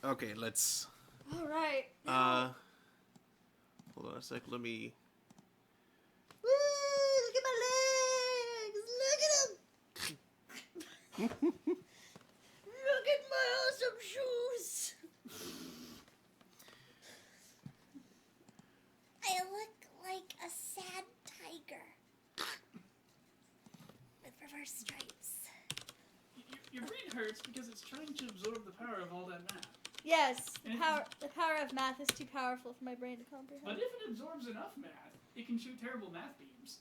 Okay, let's... Alright. Hold on a sec, let me... Woo! Look at my legs! Look at them! Look at my awesome shoes! I look like a sad tiger. With reverse stripes. Your brain hurts because it's trying to absorb the power of all that math. Yes, the power of math is too powerful for my brain to comprehend. But if it absorbs enough math, it can shoot terrible math beams.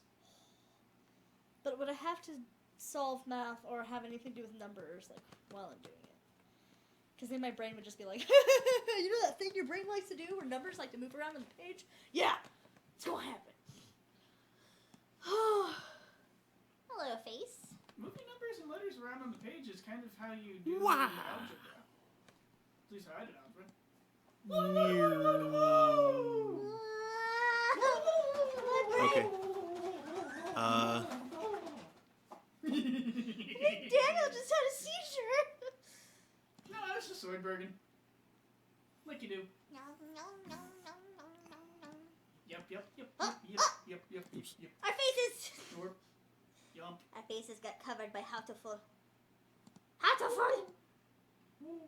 But would I have to solve math or have anything to do with numbers, like, while I'm doing it? Because then my brain would just be like, you know that thing your brain likes to do where numbers like to move around on the page? Yeah, it's gonna happen. Hello, face. Moving numbers and letters around on the page is kind of how you do Wow. algebra. At least I did algebra. Okay. Daniel just had a seizure. No, that's just Swordbergen. Like you do. Yep. Our faces. Yorp. Yump. Our faces got covered by Hatoful. Hatoful! Wow!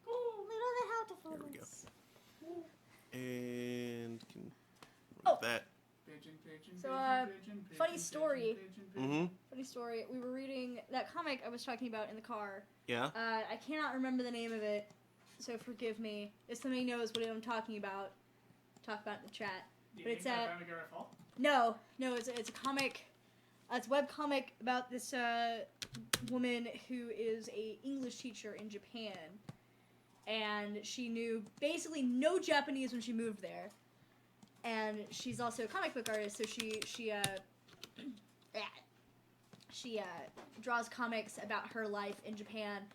Little the Hatoful. There we go. And can that. So, funny story. Mm-hmm. Funny story. We were reading that comic I was talking about in the car. Yeah. I cannot remember the name of it, so forgive me. If somebody knows what I'm talking about, talk about it in the chat. But it's no, it's a comic. It's a web comic about this woman who is a English teacher in Japan, and she knew basically no Japanese when she moved there, and she's also a comic book artist. So she draws comics about her life in Japan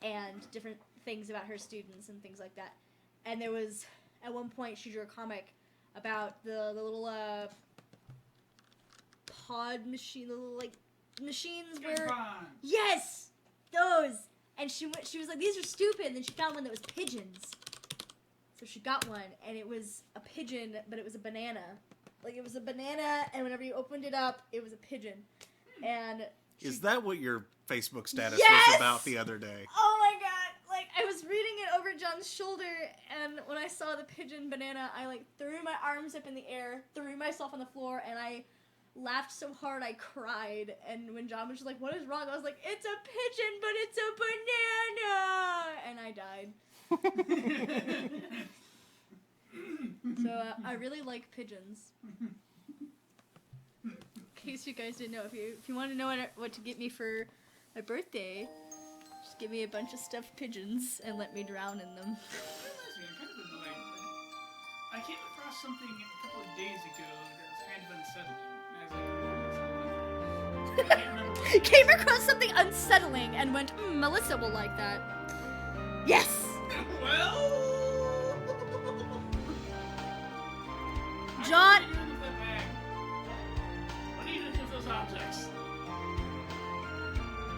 and different things about her students and things like that. And there was at one point she drew a comic about the little pod machine, the little like machines where yes, those. And she was like, these are stupid. And then she found one that was pigeons. So she got one, and it was a pigeon, but it was a banana. Like it was a banana, and whenever you opened it up, it was a pigeon. And is that what your Facebook status yes! was about the other day? Oh my god! Like I was reading it over John's shoulder, and when I saw the pigeon banana, I like threw my arms up in the air, threw myself on the floor, and I laughed so hard I cried. And when John was just like, "What is wrong?" I was like, "It's a pigeon, but it's a banana," and I died. So I really like pigeons. In case you guys didn't know, if you want to know what to get me for my birthday, just give me a bunch of stuffed pigeons and let me drown in them. I came across something a couple of days ago that was kind of unsettling. And I was like, I can't remember what it is. Came across something unsettling and went, Melissa will like that. Yes! Well... John... What are you doing with those objects? Is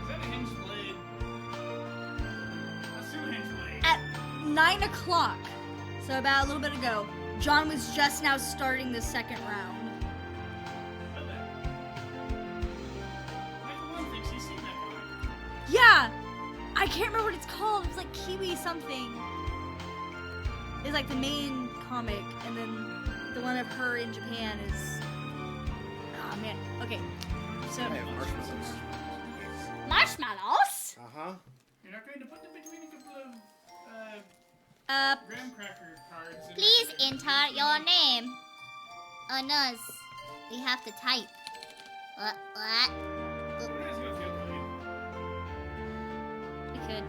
that a hinged blade? Let's do a hinged blade. At 9 o'clock, so about a little bit ago, John was just now starting the second round. Yeah! I can't remember what it's called. It was like Kiwi something. It's like the main comic, and then the one of her in Japan is... Oh, man. Okay. So... I have marshmallows. Marshmallows? Uh-huh. You're not going to put them between a couple of, graham cracker cards. Please enter your name. Oh, no. We have to type. What? We could.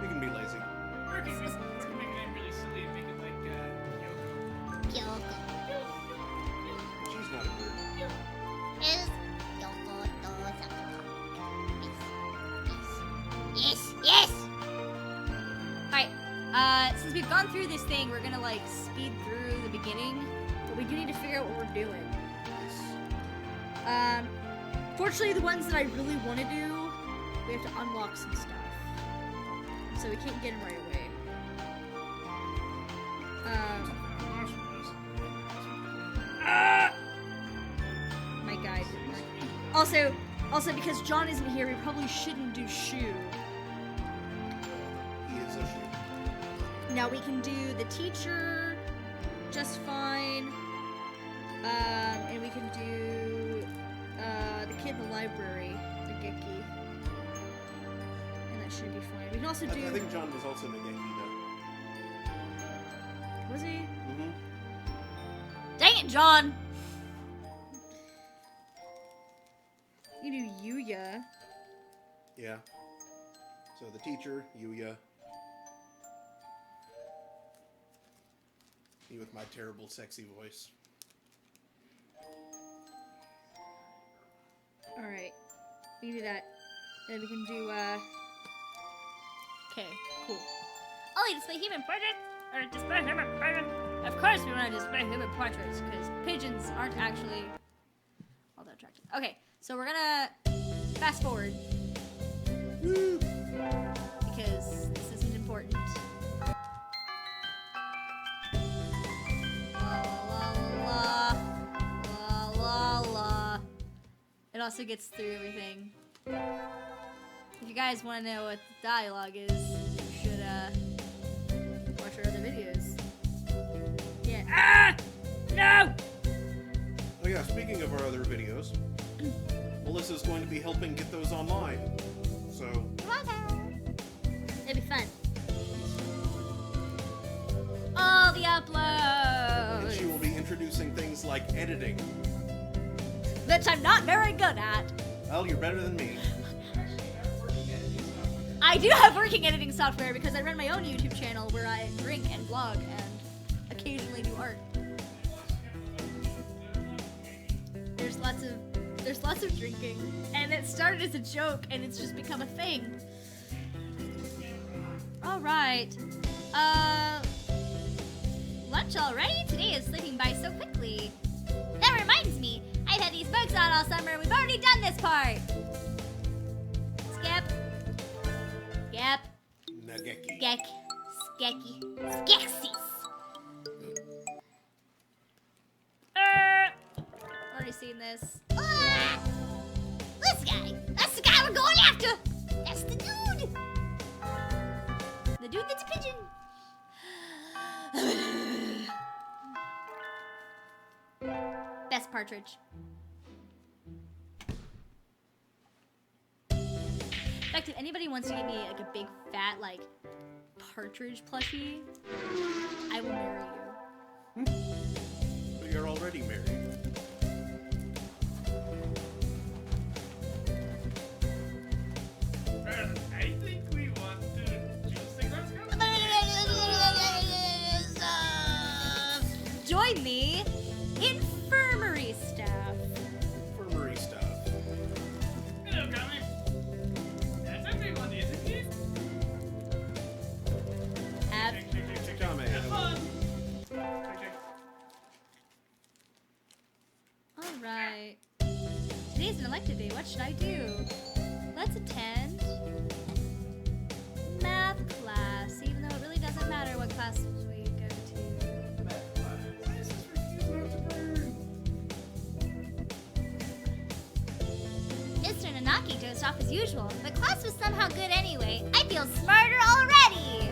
We can be lazy. Or you can make a name really silly and make it like, Kyoko. She's not a bird. Is Kyoko Yes. Alright, since we've gone through this thing, we're gonna, like, speed through the beginning, but we do need to figure out what we're doing. Fortunately, the ones that I really want to do, we have to unlock some stuff. so we can't get him right away. My guide didn't work. Also, because John isn't here, we probably shouldn't do Shu. He is a shoe. Now we can do the teacher just fine. And we can do the kid in the library, the Geki. And that should be fine. We can also do... I think John was also Nageki, though. Was he? Mm-hmm. Dang it, John! You do Yuya. Yeah. So the teacher, Yuya. Me with my terrible, sexy voice. Alright. We can do that. Then we can do, Okay, cool. Only display human portraits? Or display human portraits? Of course we want to display human portraits, because pigeons aren't actually all that attractive. Okay, so we're gonna fast forward. Woo! Because this isn't important. La la la la. It also gets through everything. If you guys want to know what the dialogue is, you should watch our other videos. Yeah. Ah! No! Oh yeah, speaking of our other videos, Melissa's going to be helping get those online. So, It'll be fun. All the and uploads! she will be introducing things like editing. Which I'm not very good at. Well, you're better than me. I do have working editing software because I run my own YouTube channel where I drink and vlog and occasionally do art. There's lots of drinking, and it started as a joke, and it's just become a thing. All right. Lunch already? Today is slipping by so quickly. That reminds me, I've had these books out all summer. We've already done this part. Skip. Skip. Nageki. Skek. Skeki. Skeksis. Already seen this. Ah! This guy. That's the guy we're going after. That's the dude. The dude that's a pigeon. Best partridge. In fact, if anybody wants to give me like a big fat like partridge plushie, I will marry you. But you're already married. I think we want to do cigarettes. Join me, infirmary staff. Infirmary stuff. Hello, Gummy. That's everyone, isn't it? Have Kame. Have fun. Okay. all right. Today's an elective day. What should I do? Let's attend math class, even though it really doesn't matter what class we go to. Why is this refuse not to burn? Mr. Nanaki dozed off as usual, but class was somehow good anyway. I feel smarter already!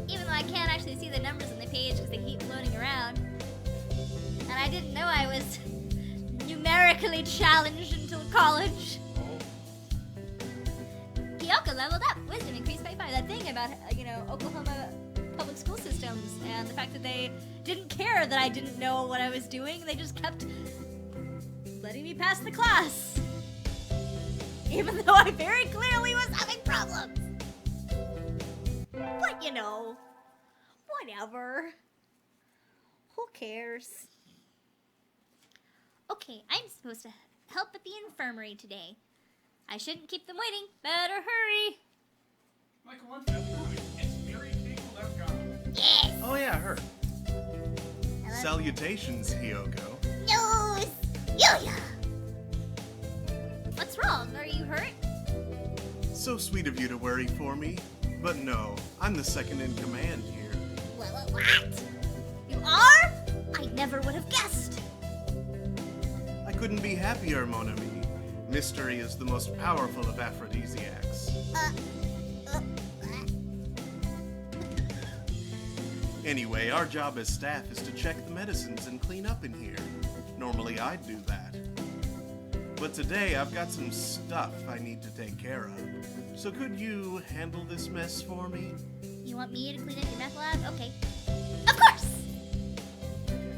Even though I can't actually see the numbers on the page because they keep floating around. And I didn't know I was numerically challenged until college. Kyoko leveled up. Wisdom increased by 5. That thing about, Oklahoma public school systems and the fact that they didn't care that I didn't know what I was doing. They just kept letting me pass the class. Even though I very clearly was having problems. But, whatever. Who cares? Okay, I'm supposed to help at the infirmary today. I shouldn't keep them waiting. Better hurry. Michael, one family. It's Mary Kate Lefkow. Yes. Oh yeah, her. Hello. Salutations, Hyoko. News. Yuya. What's wrong? Are you hurt? So sweet of you to worry for me. But no, I'm the second in command here. What? You are? I never would have guessed. I couldn't be happier, mon ami. Mystery is the most powerful of aphrodisiacs. Anyway, our job as staff is to check the medicines and clean up in here. Normally I'd do that. But today I've got some stuff I need to take care of. So could you handle this mess for me? You want me to clean up your meth lab? Okay. Of course!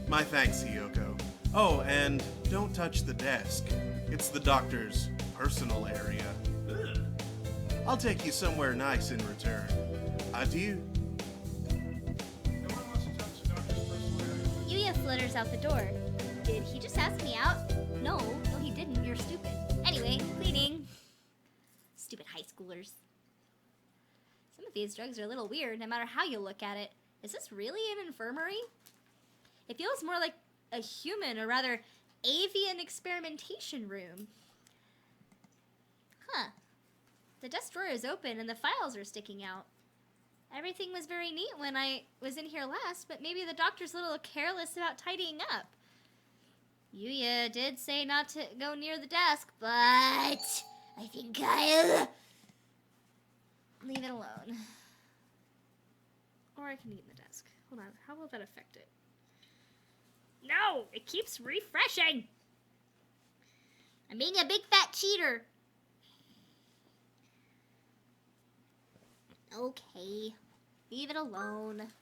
My thanks, Hiyoko. Oh, and don't touch the desk. It's the doctor's personal area. Ugh. I'll take you somewhere nice in return. Adieu. No one wants to touch the doctor's personal area. Yuya flutters out the door. Did he just ask me out? No, he didn't. You're stupid. Anyway, cleaning. Stupid high schoolers. Some of these drugs are a little weird, no matter how you look at it. Is this really an infirmary? It feels more like a human, or rather, avian experimentation room. Huh. The desk drawer is open and the files are sticking out. Everything was very neat when I was in here last, but maybe the doctor's a little careless about tidying up. Yuya did say not to go near the desk, but I think I'll leave it alone. Or I can eat in the desk. Hold on, how will that affect it? No, it keeps refreshing. I'm being a big fat cheater. Okay, leave it alone.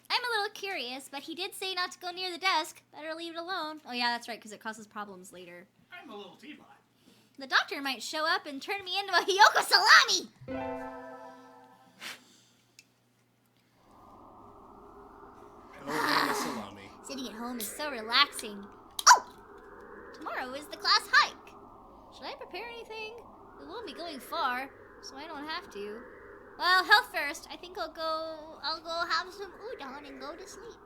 I'm a little curious, but he did say not to go near the desk. Better leave it alone. Oh yeah, that's right, because it causes problems later. I'm a little teabot. The doctor might show up and turn me into a Hiyoko salami! Oh, salami. Sitting at home is so relaxing. Oh! Tomorrow is the class hike. Should I prepare anything? We won't be going far, so I don't have to. Well, health first. I think I'll go have some udon and go to sleep.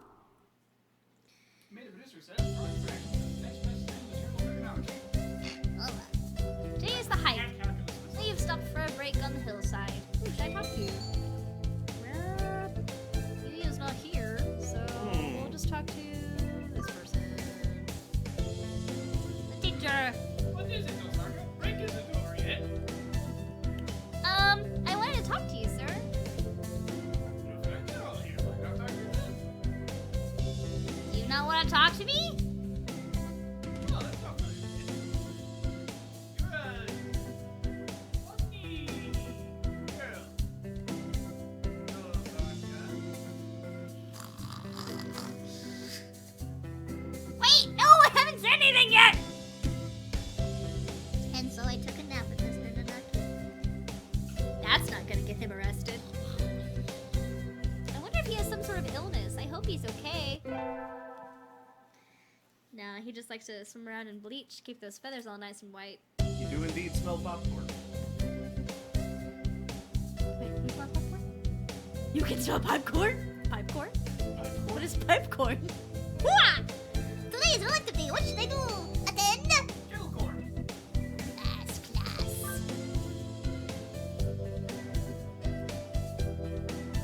Made a producer said, next best thing, material economics. Well, today is the hike. And calculus. So you've stopped for a break on the hillside. Who should I talk to? Well, Yuya's not here, so we'll just talk to this person. The teacher. What is it, Osaka? Break isn't over yet. I wanted to talk to you, sir. Do you not want to talk to me? Well, that's not funny. You're a lucky girl. Wait, no, I haven't said anything yet! And so I took a nap with Mr. Nanaki. That's not gonna get him arrested. I wonder if he has some sort of illness. I hope he's okay. Nah, he just likes to swim around in bleach, keep those feathers all nice and white. You do indeed smell popcorn. Wait, you smell popcorn? You can smell popcorn? Popcorn? What is popcorn? Hooah! Today is elective day. What should I do? Attend? Kettle corn. Last class.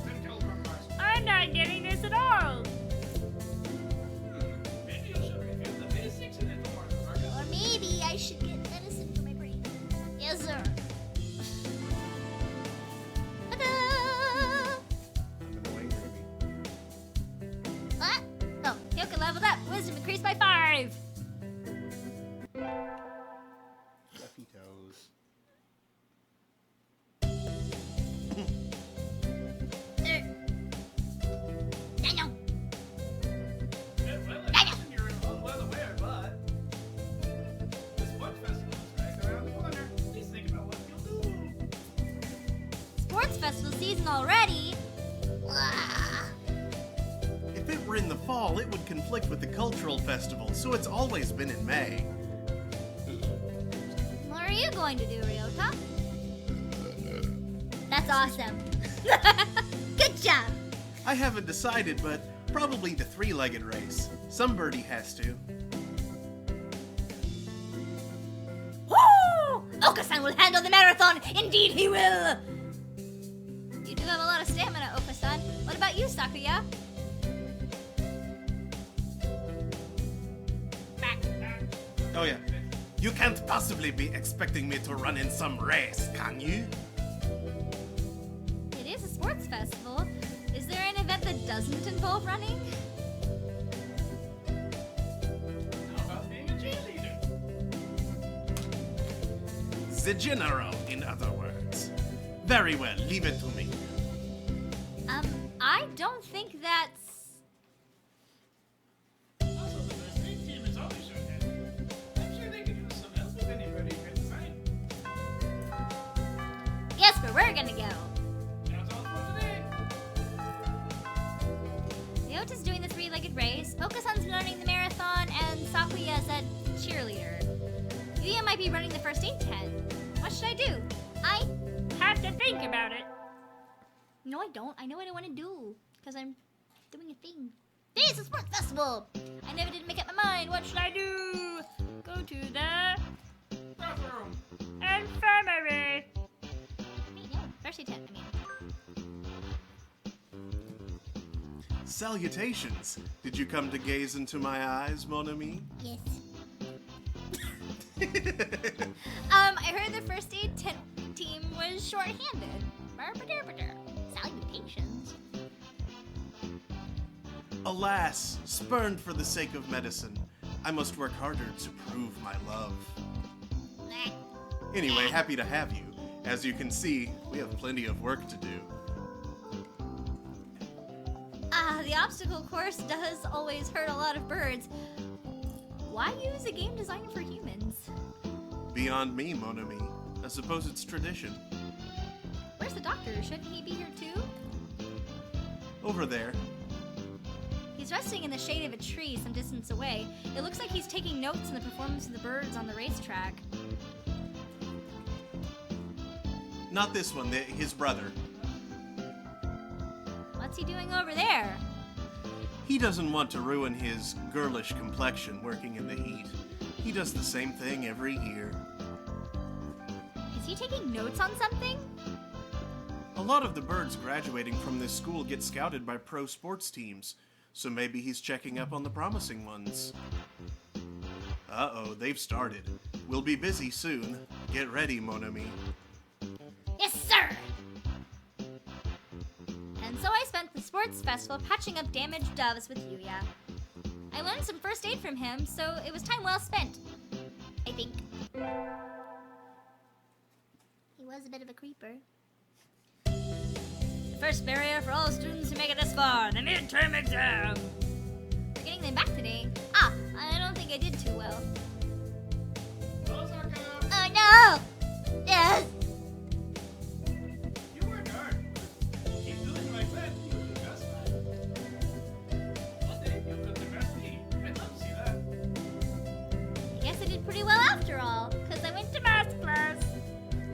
Then kettle corn fries. I'm not getting this at all. Maybe you should review the basics in it more, Osaka. Or maybe I should get medicine for my brain. Yes, sir. Ta-da! I'm annoying, Ruby. What? Oh, Hiyoko leveled up. Wisdom increased by 5. Fluffy toes. Daniel. Well, I imagine you're well aware, but this one festival is right around the corner. Please think about what you'll do. Sports festival season already. Wah. If it were in the fall, it would conflict with the cultural festival, so it's always been in May. What are you going to do, Ryota? That's awesome. Good job. I haven't decided, but probably the three-legged race. Some birdie has to. Woo! Oka-san will handle the marathon. Indeed he will. You do have a lot of stamina, Oka-san. What about you, Sakuya? Oh yeah. You can't possibly be expecting me to run in some race, can you? It is a sports festival. Is there an event that doesn't involve running? How about being a cheerleader? The general, in other words. Very well, leave it to me. I don't think that's... Also, the first aid team is always short-handed. I'm sure they could use some help with anybody who can design. Yes, but we're gonna go. That's all for today. Ryota's doing the three-legged race, Oka-san's running the marathon, and Sakuya's a cheerleader. Yuya might be running the first aid tent. What should I do? I have to think about it. No, I don't. I know what I want to do, because I'm doing a thing. This is a sports festival! I never did make up my mind. What should I do? Go to the Bathroom. infirmary. Wait, no, first aid tent, I mean. Salutations. Did you come to gaze into my eyes, mon ami? Yes. I heard the first aid tent team was short-handed. Salutations. Alas, spurned for the sake of medicine, I must work harder to prove my love. Anyway, happy to have you. As you can see, we have plenty of work to do. The obstacle course does always hurt a lot of birds. Why use a game designed for humans? Beyond me, mon ami. I suppose it's tradition. Where's the doctor? Shouldn't he be here too? Over there. He's resting in the shade of a tree some distance away. It looks like he's taking notes on the performance of the birds on the racetrack. Not this one, his brother. What's he doing over there? He doesn't want to ruin his girlish complexion working in the heat. He does the same thing every year. Is he taking notes on something? A lot of the birds graduating from this school get scouted by pro sports teams, so maybe he's checking up on the promising ones. Uh-oh, they've started. We'll be busy soon. Get ready, mon ami. Yes, sir! And so I spent the sports festival patching up damaged doves with Yuya. I learned some first aid from him, so it was time well spent. I think. He was a bit of a creeper. The first barrier for all students who make it this far, the midterm exam! We're getting them back today. I don't think I did too well. Hello, Sarka. Oh no! Yes! You work hard. Keep doing like that. You'll do just fine. One day, you'll cook the best meat. I'd love to see that. I guess I did pretty well after all, because I went to math class.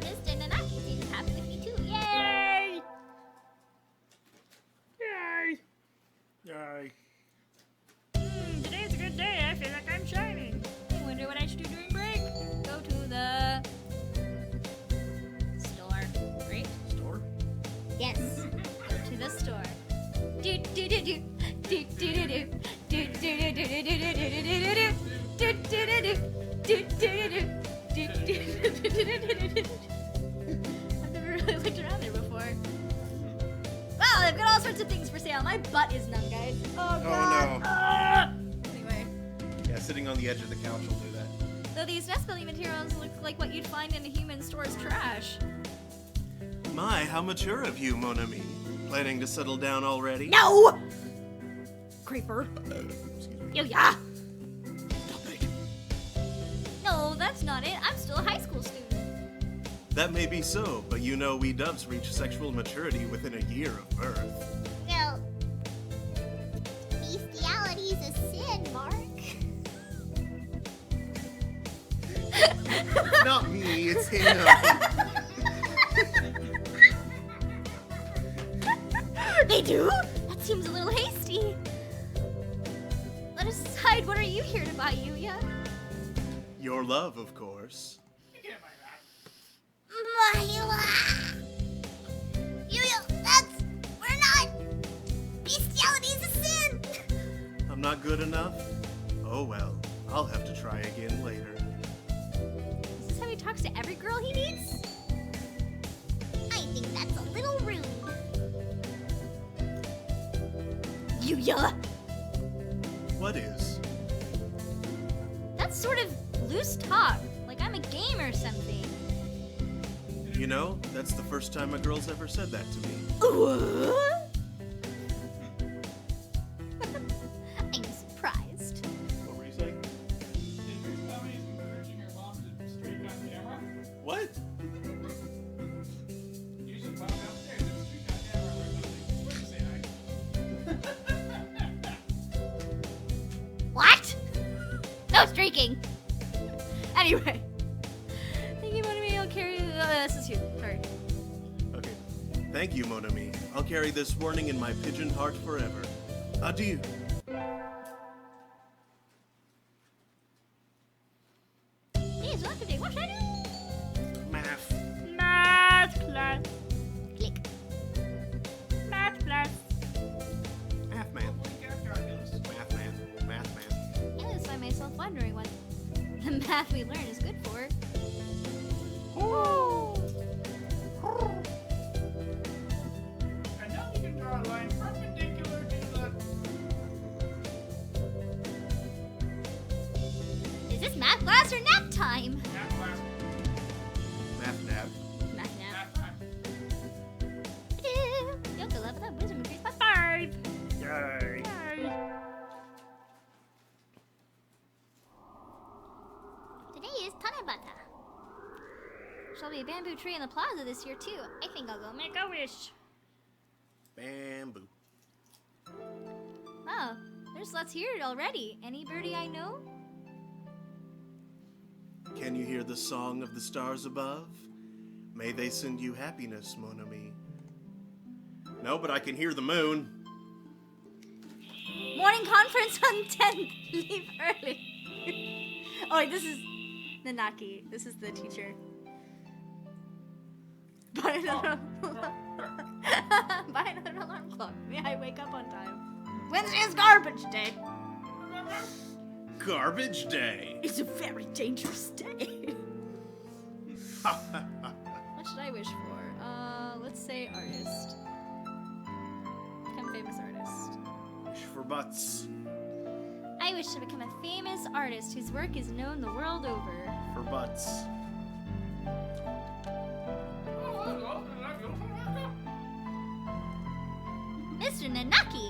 Mr. Nanaki seems happy with me too. Yay! Yay! Yay. Today's a good day. I feel like I'm shining. I wonder what I should do during break. Go to the store. Right? Store? Yes. Go to the store. Do do do do do do do do do do do do do do do. I've never really looked around there before. Wow, they've got all sorts of things for sale. My butt is numb, guys. Oh god. no. Anyway, Yeah, sitting on the edge of the couch will do that. though these nest building materials look like what you'd find in a human store's trash. My, how mature of you, mon ami. Planning to settle down already? No! Creeper. Excuse me. Yuya! Stop it. No, that's not it. I'm still a high school student. That may be so, but you know we doves reach sexual maturity within a year of birth. Well, bestiality's a sin, Mark. Not me, it's him. They do? That seems a little hasty. Let us decide, what are you here to buy, Yuya? Your love, of course. You can't buy that. We're not. Bestiality is a sin. I'm not good enough? Oh well, I'll have to try again later. Is this how he talks to every girl he meets? I think that's a little rude. Yuya! What is? That's sort of loose talk, like I'm a game or something. You know, that's the first time a girl's ever said that to me. What? I'm surprised. What were you saying? Did your tummy encouraging your mom to streak on camera? What? You should walk downstairs and streak on camera or something. Where to say hi. What? No streaking! Anyway. Thank you, Monami. I'll carry this is you. Sorry. Okay. Thank you, Mon Ami. I'll carry this warning in my pigeon heart forever. Adieu. Hey, it's welcome day. What should I do? Math. Math class. Click. Math class. Math man. Holy cow, calculus. Math man. Math man. I always find myself wondering what the math we learn is good for. And now we can draw a line perpendicular to the... Is this math class or nap time? Math class. Math nap. Math nap. Math time. Ew. Yoko level up. Wisdom increased by 5. Yay. Today is Tanabata. Shall be a bamboo tree in the plaza this year too. I think I'll go make a wish. Bamboo. Oh, there's lots here already. Any birdie I know? Can you hear the song of the stars above? May they send you happiness, Mon Ami. No, but I can hear the moon. Morning conference on 10th. Leave early. Oh, wait, this is Nanaki. This is the teacher. Buy another Buy another alarm clock. May I wake up on time? Wednesday is garbage day. Garbage day. It's a very dangerous day. What should I wish for? Let's say artist. Become a famous artist. Wish for butts. I wish to become a famous artist whose work is known the world over. For butts. Mr. Nanaki!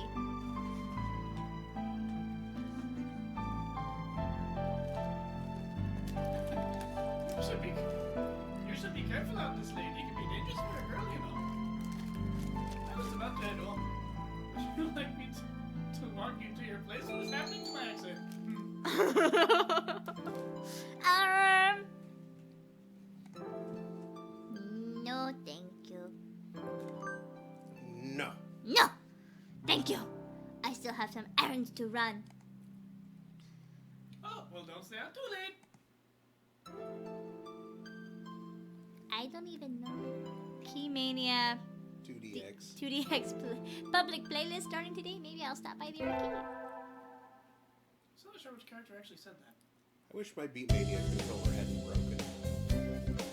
You should be careful out this lane. It can be dangerous for a girl, you know. I was about to head home. Would you like me to walk you to your place? What is happening to my accent? No, thank you. No. No! Thank you! I still have some errands to run. Oh, well, don't stay out too late. I don't even know. Keymania 2DX. 2DX public playlist starting today. Maybe I'll stop by the arcade. So I'm not sure which character actually said that. I wish my Beatmania controller hadn't broken.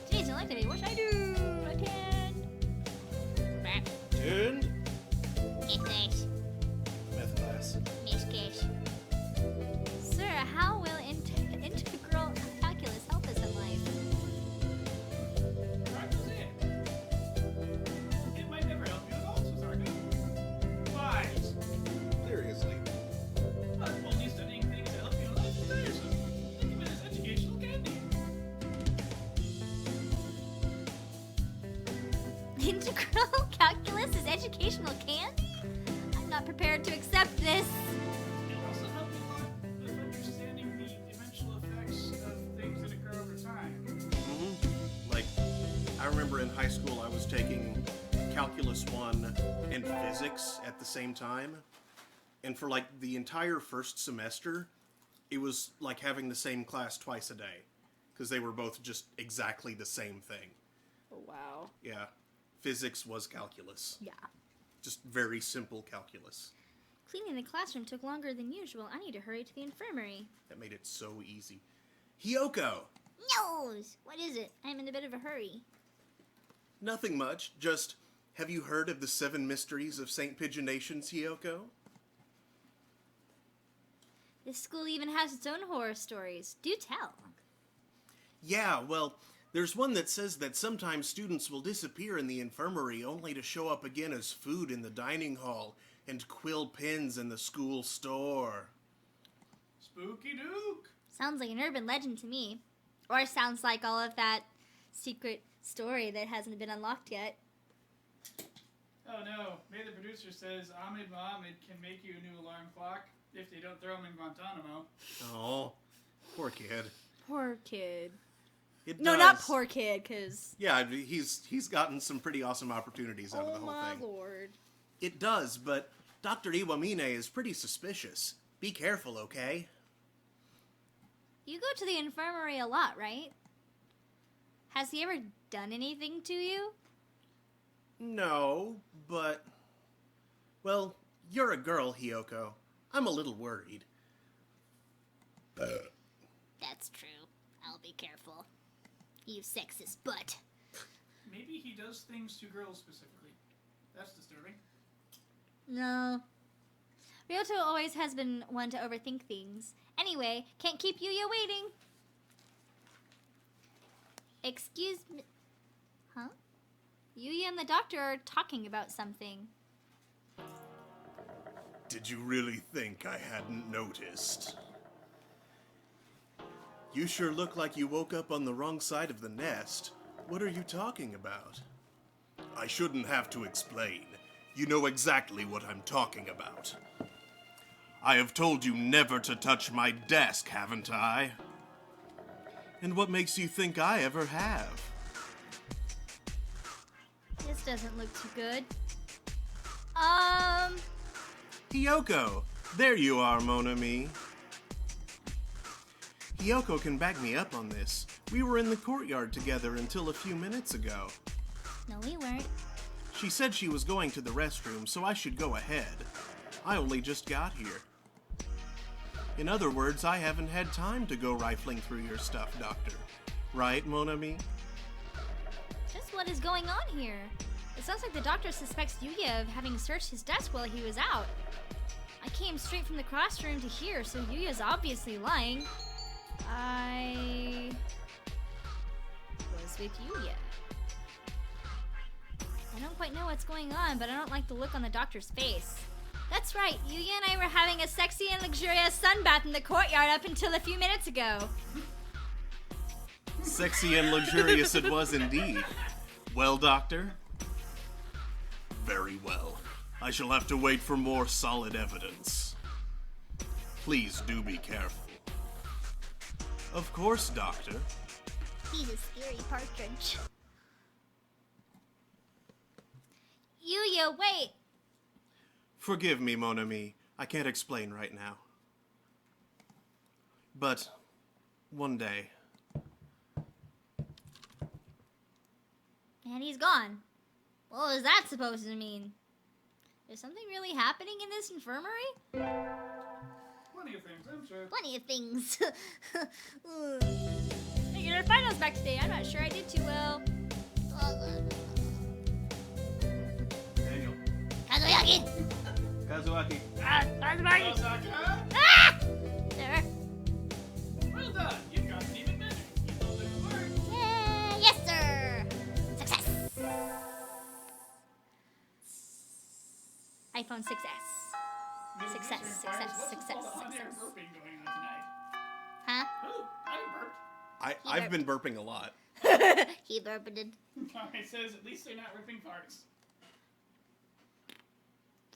Today's select today. What should I do? Attend. Tuned. Miss Meth class. Cash. Sir, how will integral calculus help us in life? Right, that's it. It might never help you at all, Suzaku. Wise. Seriously. But only studying things that help you in life is tiresome. Think of it as educational candy. Integral calculus is educational candy? I'm not prepared to accept this. It also helps a lot with understanding the eventual effects of things that occur over time. Like, I remember in high school I was taking Calculus 1 and Physics at the same time. And for like the entire first semester, it was like having the same class twice a day. Because they were both just exactly the same thing. wow. Yeah. Physics was calculus. Yeah. Just very simple calculus. Cleaning the classroom took longer than usual. I need to hurry to the infirmary. That made it so easy. Hiyoko! Nose! What is it? I'm in a bit of a hurry. Nothing much, just, have you heard of the 7 mysteries of St. Pigeon Nations, Hiyoko? This school even has its own horror stories. Do tell. Yeah, well, there's one that says that sometimes students will disappear in the infirmary only to show up again as food in the dining hall and quill pins in the school store. Spooky Duke. Sounds like an urban legend to me. Or sounds like all of that secret story that hasn't been unlocked yet. Oh no, May the producer says Ahmed Mohammed can make you a new alarm clock if they don't throw him in Guantanamo. Oh, poor kid. Poor kid. It No, does. not poor kid, because... Yeah, he's gotten some pretty awesome opportunities out of the whole thing. Oh my lord. It does, but Dr. Iwamine is pretty suspicious. Be careful, okay? You go to the infirmary a lot, right? Has he ever done anything to you? No, but... Well, you're a girl, Hiyoko. I'm a little worried. That's true. I'll be careful. You sexist butt. Maybe he does things to girls specifically. That's disturbing. No. Ryoto always has been one to overthink things. Anyway, can't keep Yuya waiting. Excuse me. Huh? Yuya and the doctor are talking about something. Did you really think I hadn't noticed? You sure look like you woke up on the wrong side of the nest. What are you talking about? I shouldn't have to explain. You know exactly what I'm talking about. I have told you never to touch my desk, haven't I? And what makes you think I ever have? This doesn't look too good. Hiyoko! There you are, mon ami. Hiyoko can back me up on this. We were in the courtyard together until a few minutes ago. No, we weren't. She said she was going to the restroom, so I should go ahead. I only just got here. In other words, I haven't had time to go rifling through your stuff, Doctor. Right, mon ami? Just what is going on here? It sounds like the doctor suspects Yuya of having searched his desk while he was out. I came straight from the classroom to here, so Yuya's obviously lying. I was with Yuya. I don't quite know what's going on, but I don't like the look on the doctor's face. That's right, Yuya and I were having a sexy and luxurious sunbath in the courtyard up until a few minutes ago. Sexy and luxurious it was indeed. Well, Doctor? Very well. I shall have to wait for more solid evidence. Please do be careful. Of course, Doctor. He's a scary partridge. Yuya, wait! Forgive me, mon ami. I can't explain right now. But one day. And he's gone. What was that supposed to mean? Is something really happening in this infirmary? Plenty of things, I'm sure. Plenty of things. Figured our finals back today. I'm not sure I did too well. Daniel. Kazuaki! Kazuaki. Kazuaki! Osaka? Ah! There. Well done. You've gotten even better. You know the word. Yay! Yes, sir! Success! iPhone 6S. Maybe Success, this success, requires what's success, all the on-air success. burping going on tonight. Huh? Ooh, I burped. I've been burping a lot. He burped. It says at least they're not ripping farts.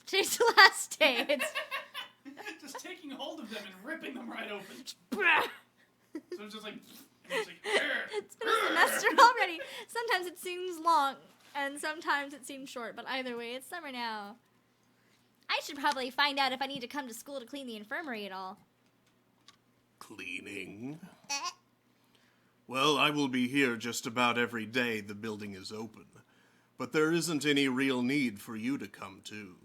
Today's the last day. It's Just taking hold of them and ripping them right open. bruh. So it's just like, it's like, "Arr, It's been a semester already. Sometimes it seems long, and sometimes it seems short, but either way, it's summer now. I should probably find out if I need to come to school to clean the infirmary at all. Cleaning? Well, I will be here just about every day the building is open. But there isn't any real need for you to come too.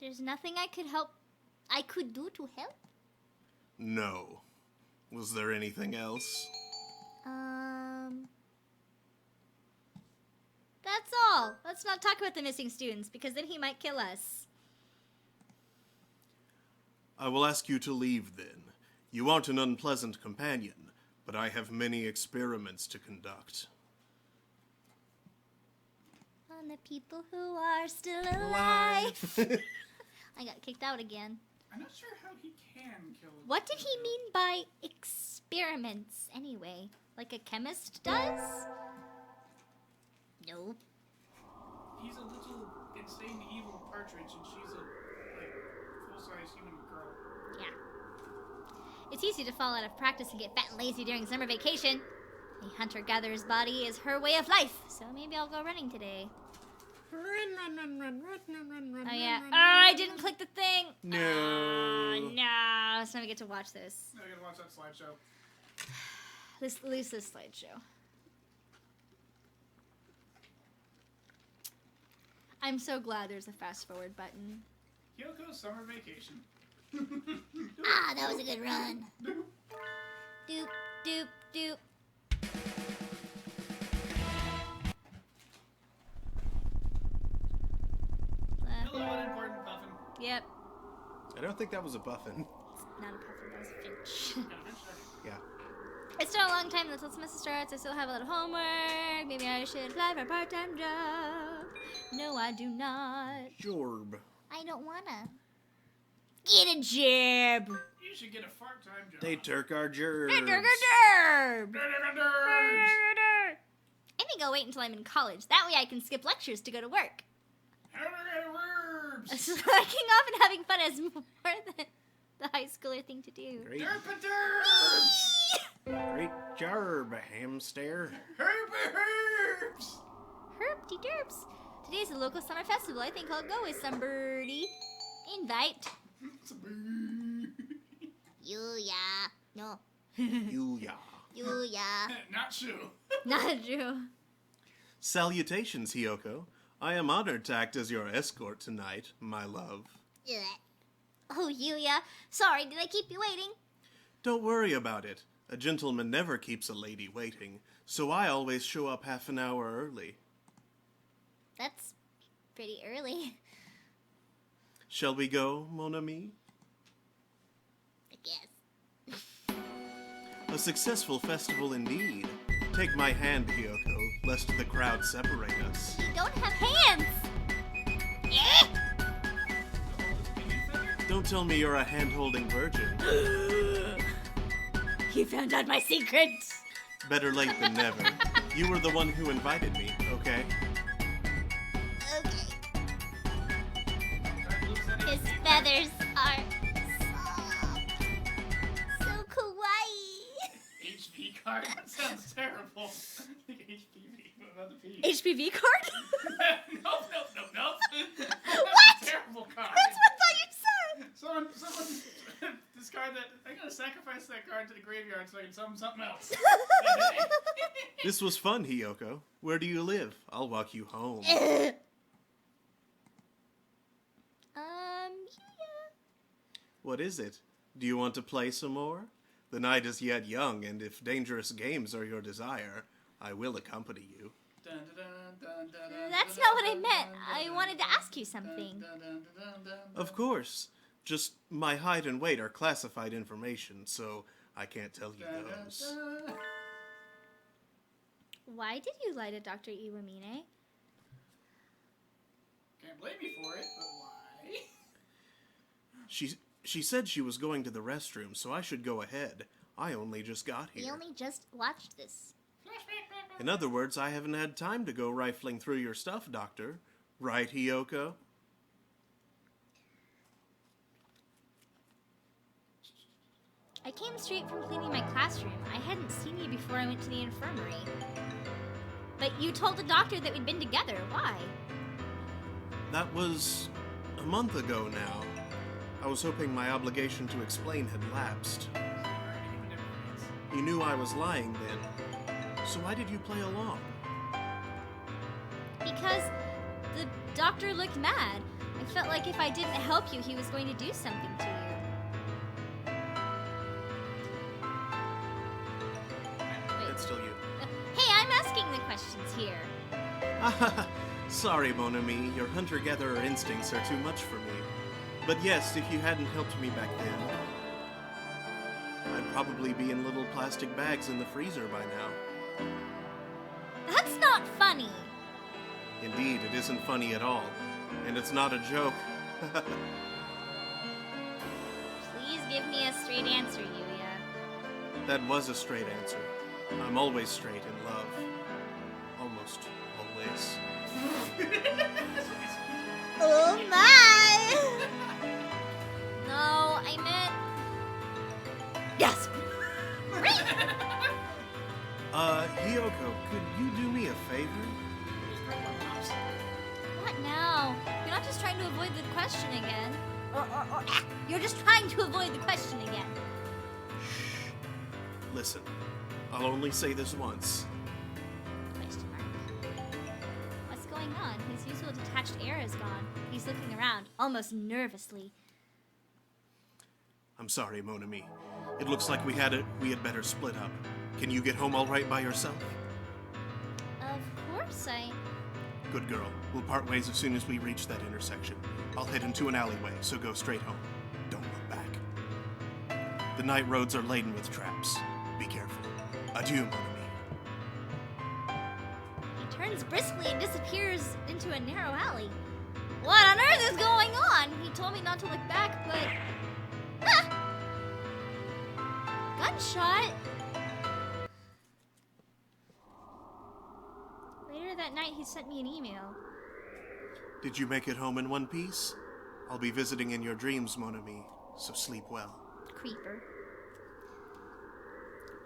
There's nothing I could do to help? No. Was there anything else? That's all. Let's not talk about the missing students, because then he might kill us. I will ask you to leave then. You aren't an unpleasant companion, but I have many experiments to conduct. On the people who are still alive. I got kicked out again. I'm not sure how he can kill. What did he mean by experiments, anyway? Like a chemist does? No. He's a little insane evil partridge, and she's a full-size human girl. Yeah. It's easy to fall out of practice and get fat and lazy during summer vacation. A hunter-gatherer's body is her way of life, so maybe I'll go running today. Oh yeah. Oh, I didn't click the thing. No. Oh, no. So now we get to watch this. Now I gotta watch that slideshow. At least this slideshow. I'm so glad there's a fast forward button. Kyoko's summer vacation. Ah, that was a good run. Doop, doop, doop. Hello, unimportant puffin. Yep. I don't think that was a puffin. Not a puffin, that was a finch. Yeah. It's still a long time until semester starts. I still have a lot of homework. Maybe I should apply for a part-time job. No, I do not. Jorb. I don't wanna. Get a job. You should get a part-time job. They took our gerbs. I think I'll wait until I'm in college. That way I can skip lectures to go to work. Slacking off and having fun is more than the high schooler thing to do. Great. Derp-a-derps! Great gerb, hamster. Herp-a-herps! Herpty derps. Today's the local summer festival. I think I'll go with some birdie. Invite. Yuya. No. Yuya. Yuya. Not true. Not true. Salutations, Hiyoko. I am honored to act as your escort tonight, my love. Oh, Yuya. Sorry, did I keep you waiting? Don't worry about it. A gentleman never keeps a lady waiting, so I always show up half an hour early. That's pretty early. Shall we go, mon ami? I guess. A successful festival indeed. Take my hand, Hiyoko, lest the crowd separate us. You don't have hands! Eh? Don't tell me you're a hand-holding virgin. You found out my secret! Better late than never. You were the one who invited me, okay? Okay. His feathers are soft. So kawaii. HV card? That sounds terrible. Like HPV, not the P. HPV card? No. What? That's a terrible card. That's what I thought you said! Someone discard that. I'm gonna sacrifice that card to the graveyard so I can summon something else. This was fun, Hiyoko. Where do you live? I'll walk you home. Yeah. What is it? Do you want to play some more? The night is yet young, and if dangerous games are your desire, I will accompany you. That's not what I meant. I wanted to ask you something. Of course. Just my height and weight are classified information, so I can't tell you those. Why did you lie to Dr. Iwamine? Can't blame me for it, but why? She said she was going to the restroom, so I should go ahead. I only just got here. We only just watched this. In other words, I haven't had time to go rifling through your stuff, Doctor. Right, Hiyoko? I came straight from cleaning my classroom. I hadn't seen you before I went to the infirmary. But you told the doctor that we'd been together. Why? That was a month ago now. I was hoping my obligation to explain had lapsed. You knew I was lying then. So why did you play along? Because the doctor looked mad. I felt like if I didn't help you, he was going to do something to you. It's still you. Hey, I'm asking the questions here. Sorry, Mon Ami, your hunter-gatherer instincts are too much for me. But yes, if you hadn't helped me back then, I'd probably be in little plastic bags in the freezer by now. That's not funny. Indeed, it isn't funny at all. And it's not a joke. Please give me a straight answer, Yuya. That was a straight answer. I'm always straight in love. Almost always. Oh my! No, I meant... Yes! Hiyoko, could you do me a favor? What now? You're not just trying to avoid the question again. You're just trying to avoid the question again. Shh. Listen, I'll only say this once. Question mark. What's going on? His usual detached air is gone. He's looking around, almost nervously. I'm sorry, Mon Ami. It looks like we had better split up. Can you get home all right by yourself? Of course I... Good girl. We'll part ways as soon as we reach that intersection. I'll head into an alleyway, so go straight home. Don't look back. The night roads are laden with traps. Be careful. Adieu, Mon Ami. He turns briskly and disappears into a narrow alley. What on earth is going on? He told me not to look back, but... Ah! Gunshot? Later that night, he sent me an email. Did you make it home in one piece? I'll be visiting in your dreams, Mon Ami, so sleep well. Creeper.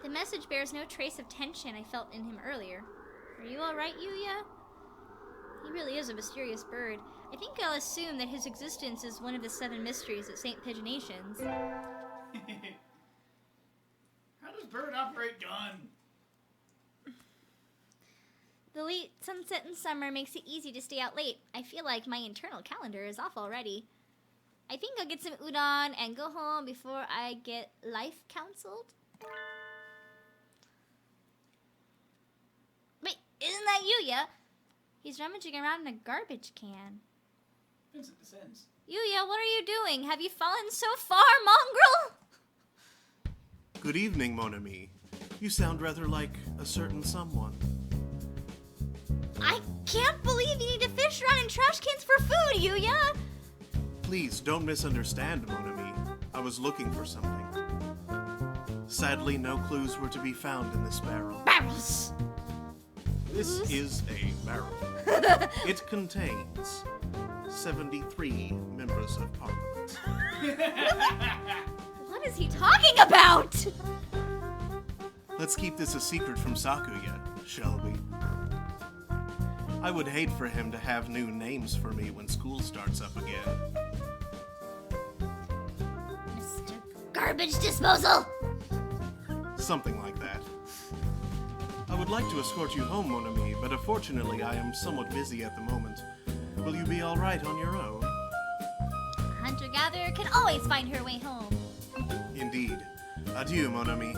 The message bears no trace of tension I felt in him earlier. Are you alright, Yuya? He really is a mysterious bird. I think I'll assume that his existence is one of the 7 mysteries at St. Pigeonations. How does bird operate gun? The late sunset in summer makes it easy to stay out late. I feel like my internal calendar is off already. I think I'll get some udon and go home before I get life counseled. Wait, isn't that Yuya? He's rummaging around in a garbage can. Vincent descends. Yuya, what are you doing? Have you fallen so far, mongrel? Good evening, Mon Ami. You sound rather like a certain someone. I can't believe you need to fish around in trash cans for food, Yuya! Please, don't misunderstand, Mon Ami. I was looking for something. Sadly, no clues were to be found in this barrel. Barrels! This is a barrel. It contains 73 members of parliament. What is he talking about? Let's keep this a secret from Sakuya, shall we? I would hate for him to have new names for me when school starts up again. Mr. Garbage Disposal! Something like that. I would like to escort you home, Mon Ami, but unfortunately I am somewhat busy at the moment. Will you be alright on your own? A hunter-gatherer can always find her way home. Indeed. Adieu, Mon Ami.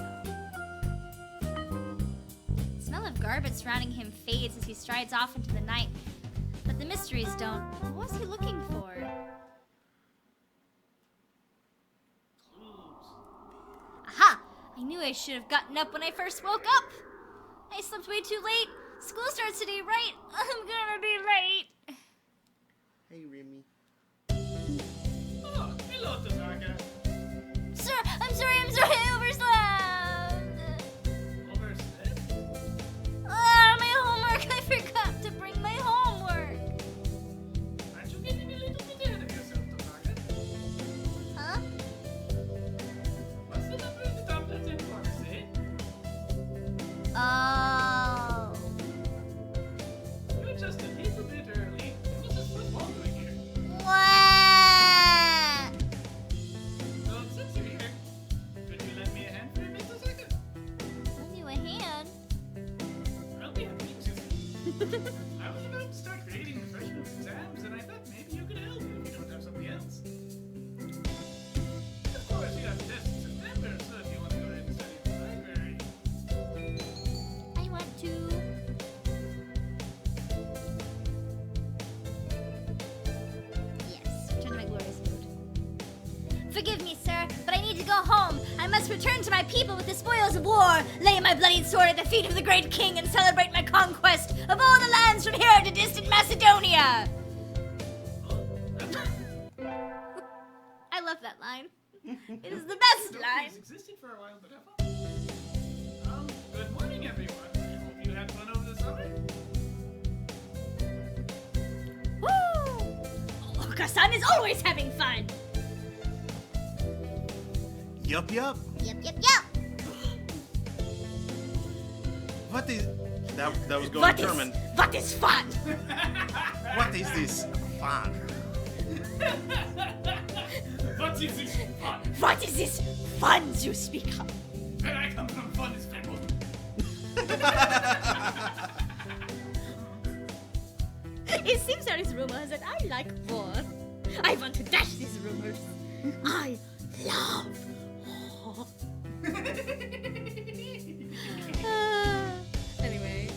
The smell of garbage surrounding him fades as he strides off into the night. But the mysteries don't. What was he looking for? Clues. Aha! I knew I should have gotten up when I first woke up! I slept way too late. School starts today, right? I'm gonna be late. Hey, Remy. Oh, hello, Tanaka. Sir, I'm sorry, I overslept. Overslept? My homework. I forgot to bring my homework. Aren't you getting a little bit ahead of yourself, Tanaka? Huh? What's the number of the tablets in pharmacy? Oh. Good job Forgive me, sir, but I need to go home. I must return to my people with the spoils of war, lay my bloodied sword at the feet of the great king, and celebrate my conquest of all the lands from here to distant Macedonia. I love that line. It is the best line. It's existed for a while, but have fun. Good morning, everyone. I hope you had fun over the summer. Woo! Okasan is always having fun. Yup. Yep. What is... That was going German. What is fun? What is this fun? What is this fun? What is this fun you speak of? Where I come from, fun is people. It seems there is rumors that I like war. I want to dash these rumors. I love war. Anyway.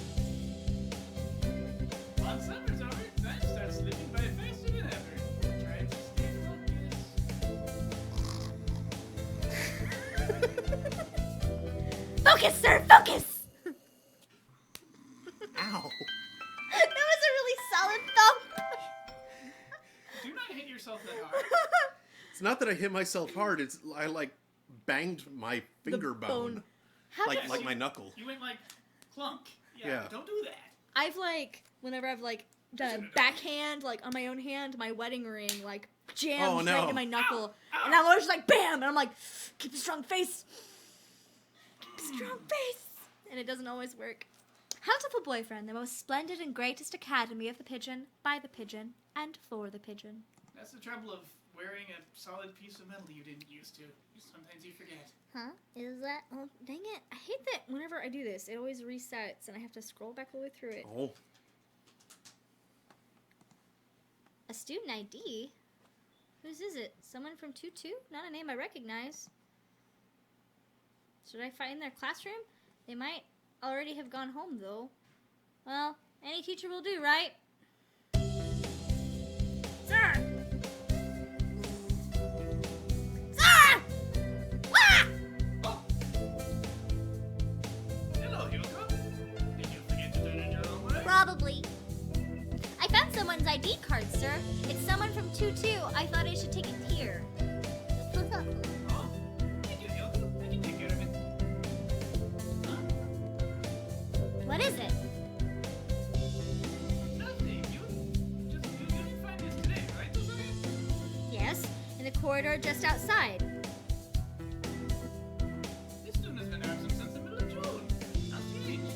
Once summer's over, time starts slipping by faster than ever. Trying to stay focused. Focus, sir, focus! Ow. That was a really solid thump. Do not hit yourself that hard. It's not that I hit myself hard, it's I like banged my finger bone. How Like did- like my knuckle. You went like clunk. Yeah. Don't do that. I've whenever I've done a backhand, on my own hand, my wedding ring, jammed Oh, no. right into my knuckle. Ow. And I'm always just bam! And I'm like, keep a strong face. Keep a strong face. And it doesn't always work. Hatoful Boyfriend, the most splendid and greatest academy of the pigeon, by the pigeon, and for the pigeon. That's the trouble of wearing a solid piece of metal you didn't used to. Sometimes you forget. Huh? Is that... Oh, dang it. I hate that whenever I do this, it always resets and I have to scroll back all the way through it. Oh. A student ID? Whose is it? Someone from 2-2? Not a name I recognize. Should I find their classroom? They might already have gone home, though. Well, any teacher will do, right? Sir! Sir! Wah! Oh! Hello, Hyoko. Did you forget to turn in your own way? Probably. I found someone's ID card, sir. It's someone from 2-2. I thought I should take it here. Oh? Thank you, Hyoko. I can take care of it. Huh? What is it? Nothing. You didn't find this today, right, Suzuki? Yes, in the corridor just outside. This student has been absent since the middle of June. How strange.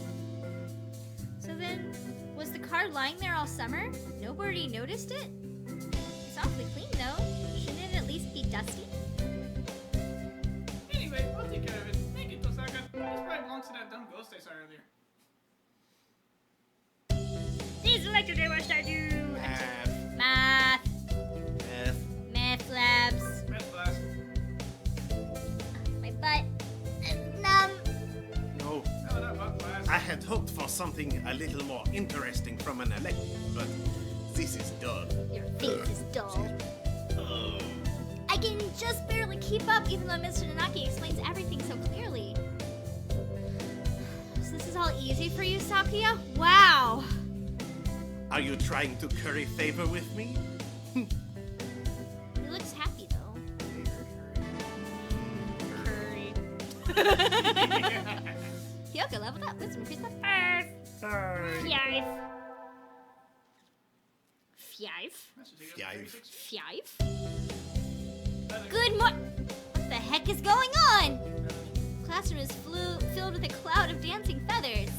So then, was the card lying there all summer? Nobody noticed it? It's awfully clean, though. Shouldn't it at least be dusty? Anyway, I'll take care of it. Thank you, Tosaka. This probably belongs to that dumb ghost I saw earlier. Please select today what should I do? Math. Math. Math. Math labs. Math class. My butt. Numb. No. No, not math class. I had hoped for something a little more interesting from an elective, but this is dull. Your face is dull. Oh. I can just barely keep up even though Mr. Nanaki explains everything so clearly. So this is all easy for you, Sakuya? Wow. Are you trying to curry favor with me? He looks happy though. Curry. Hyoko leveled up. Wisdom increased by 5. Five. That should take us to 36. 5? Good morning. What the heck is going on? Classroom is filled with a cloud of dancing feathers.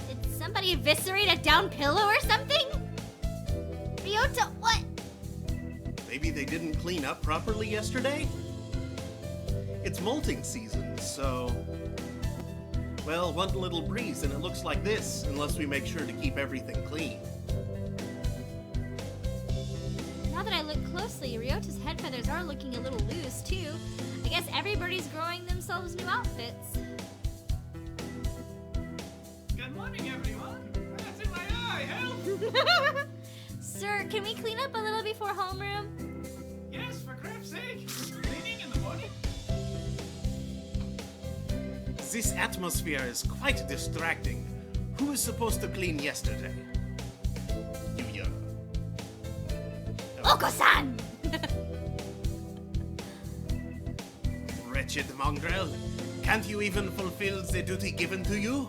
Did somebody eviscerate a down pillow or something? Ryota, what? Maybe they didn't clean up properly yesterday? It's molting season, so... Well, one little breeze and it looks like this, unless we make sure to keep everything clean. Now that I look closely, Ryota's head feathers are looking a little loose, too. I guess everybody's growing themselves new outfits. Good morning, everyone. That's in my eye. Help! Sir, can we clean up a little before homeroom? Yes, for crap's sake. Cleaning and morning. This atmosphere is quite distracting. Who was supposed to clean yesterday? Yuya. Oko-san! Wretched mongrel. Can't you even fulfill the duty given to you?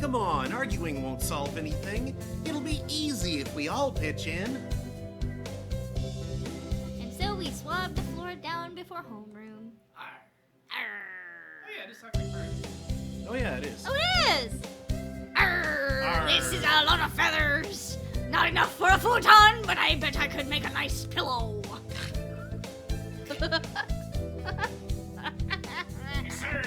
Come on, arguing won't solve anything. It'll be easy if we all pitch in. And so we swabbed the floor down before homeroom. Arr. Arr. Oh yeah, just talking about Oh yeah, it is. Oh, it is! Arr. Arr. This is a lot of feathers! Not enough for a futon, but I bet I could make a nice pillow. Sir.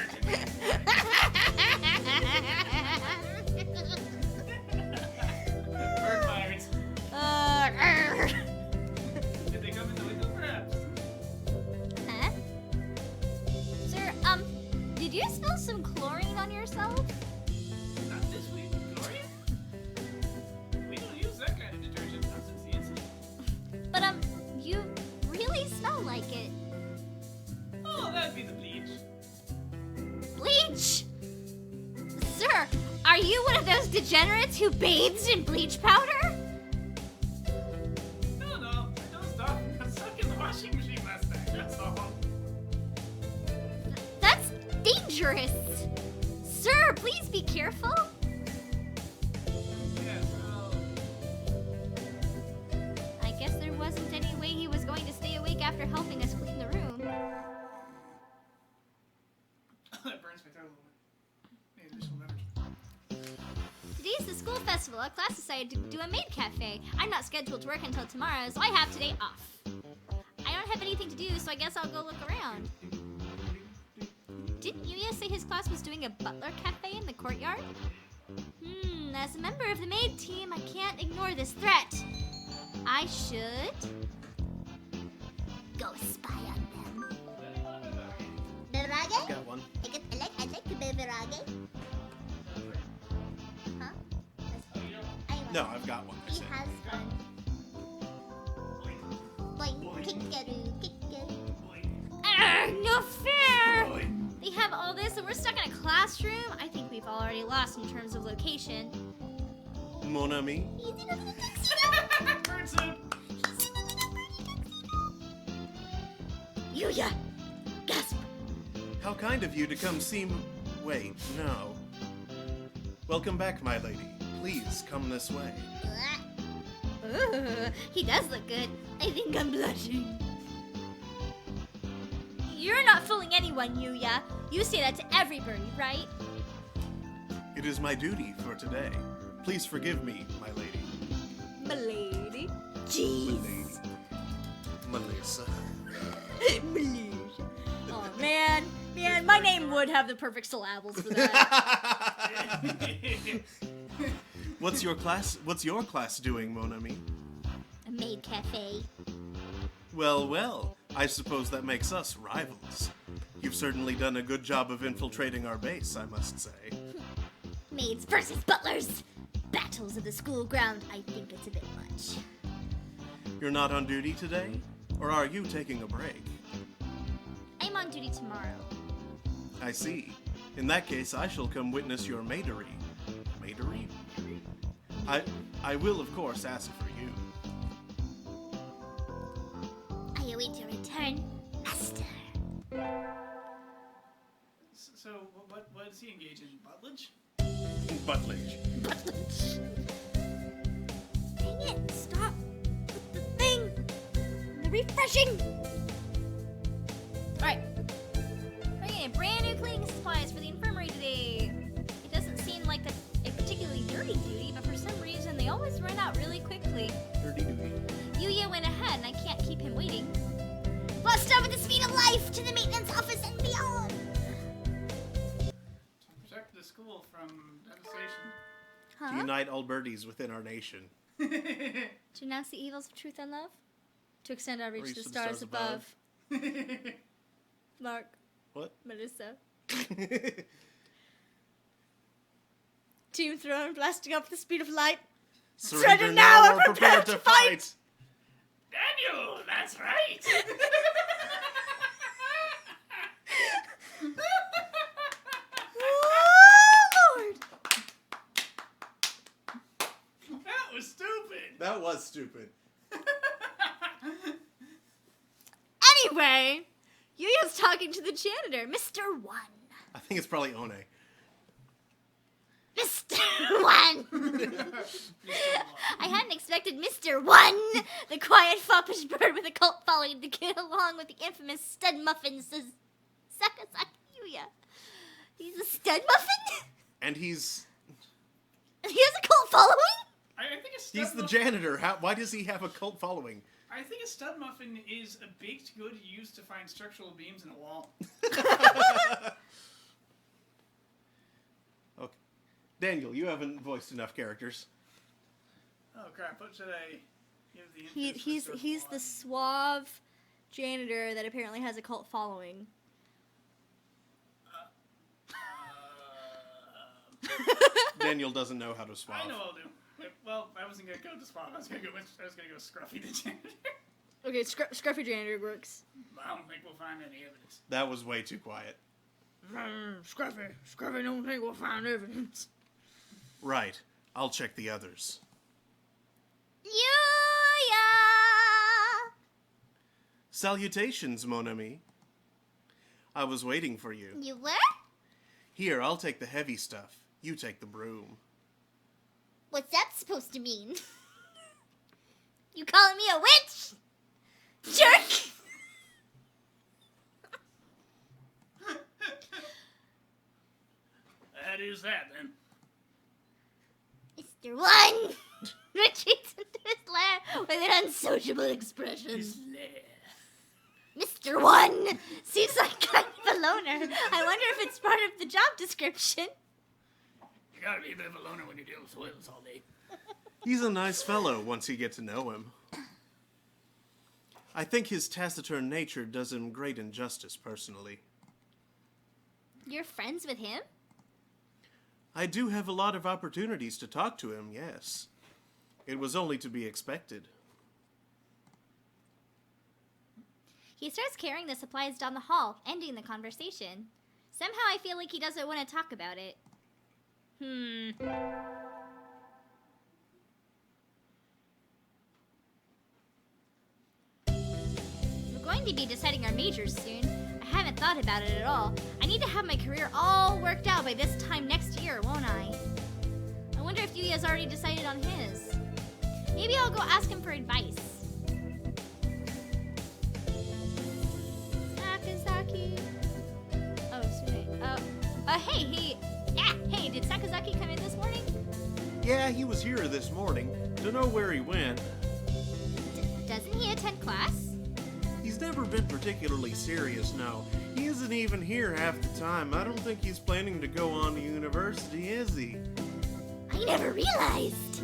Bird fires. Arr. Did they come in the window, perhaps? Huh? Sir, did you spill some chlorine on yourself? Not this week, Gloria. We don't use that kind of detergent not since the incident. But, you really smell like it. Oh, that'd be the bleach. Bleach! Sir, are you one of those degenerates who bathes in bleach powder? No, I don't stop. Got stuck in the washing machine last night, that's all. That's dangerous. Sir, please be careful. Yeah, so... I guess there wasn't any way he was going to stay awake after helping us clean the room. That burns my throat a little bit. Maybe additional beverage. Today's the school festival. Our class decided to do a maid cafe. I'm not scheduled to work until tomorrow, so I have today off. I don't have anything to do, so I guess I'll go look around. Didn't Yuya say his class was doing a butler cafe in the courtyard? As a member of the maid team, I can't ignore this threat. I should go spy on them. Beverage? Got one. I'd like to beverage. Huh? No, I've got one. I He said. has one. Boing, kickaroo, kickaroo. No fair! They have all this and we're stuck in a classroom? I think we've already lost in terms of location. Mon ami. Bird soup! Yuya! Gasp! How kind of you to come see me. Wait, no. Welcome back, my lady. Please come this way. Ooh, he does look good. I think I'm blushing. You're not fooling anyone, Yuya. You say that to everybody, right? It is my duty for today. Please forgive me, my lady. Milady. My Jeez. lady. Melissa. Milady. Oh, man. Man, my name would have the perfect syllables for that. What's your class doing, Mon ami? A maid cafe. Well, I suppose that makes us rivals. You've certainly done a good job of infiltrating our base, I must say. Maids versus butlers. Battles of the school ground. I think it's a bit much. You're not on duty today? Or are you taking a break? I'm on duty tomorrow. I see. In that case, I shall come witness your maidery. Maidery? I will, of course, ask for you. I await your return, master. So, what does he engage in? Butlage? Butlage. Butlage. Dang it, stop with the thing. The refreshing. Alright. Bringing in brand new cleaning supplies for the infirmary today. It doesn't seem like that's a particularly dirty duty, but for some reason they always run out really quickly. Dirty duty. Yuya went ahead and I can't keep him waiting. Bust over the speed of life to the maintenance office and beyond. To protect the school from devastation. To Huh? unite all birdies within our nation. To announce the evils of truth and love? To extend our reach to the stars above. Mark. What? Melissa. Team Throne blasting up the speed of light. Surrender now or prepare to fight! Daniel, that's right. Oh, Lord! That was stupid. That was stupid. Anyway, Yuya's talking to the janitor, Mr. One. I think it's probably One. Mr. One! I hadn't expected Mr. One, the quiet, foppish bird with a cult following, to get along with the infamous stud muffin, says Sakazaki Yuya. He's a stud muffin? And he's He has a cult following? I think a stud the muffin, janitor. Why does he have a cult following? I think a stud muffin is a baked good used to find structural beams in a wall. Okay. Daniel, you haven't voiced enough characters. Oh crap! What should I give the? He's the suave janitor that apparently has a cult following. Daniel doesn't know how to swap. I know I'll do. Well, I wasn't gonna go to Spawn. I was gonna go Scruffy the janitor. Okay, Scruffy janitor works. I don't think we'll find any evidence. That was way too quiet. Scruffy don't think we'll find evidence. Right. I'll check the others. Yuya! Salutations, mon ami. I was waiting for you. You were? Here, I'll take the heavy stuff. You take the broom. What's that supposed to mean? You calling me a witch? Jerk! That is that then. Mr. One retreats into his lair with an unsociable expression. His lair. Mr. One seems like kind of a loner. I wonder if it's part of the job description. You gotta be a bit of a loner when you deal with oils all day. He's a nice fellow once you get to know him. I think his taciturn nature does him great injustice, personally. You're friends with him? I do have a lot of opportunities to talk to him, yes. It was only to be expected. He starts carrying the supplies down the hall, ending the conversation. Somehow I feel like he doesn't want to talk about it. We're going to be deciding our majors soon. I haven't thought about it at all. I need to have my career all worked out by this time next year, won't I? I wonder if Yuya's already decided on his. Maybe I'll go ask him for advice. Sakazaki. Oh, sweet. Hey, did Sakazaki come in this morning? Yeah, he was here this morning. Don't know where he went. Doesn't he attend class? He's never been particularly serious, no. He isn't even here half the time. I don't think he's planning to go on to university, is he? I never realized.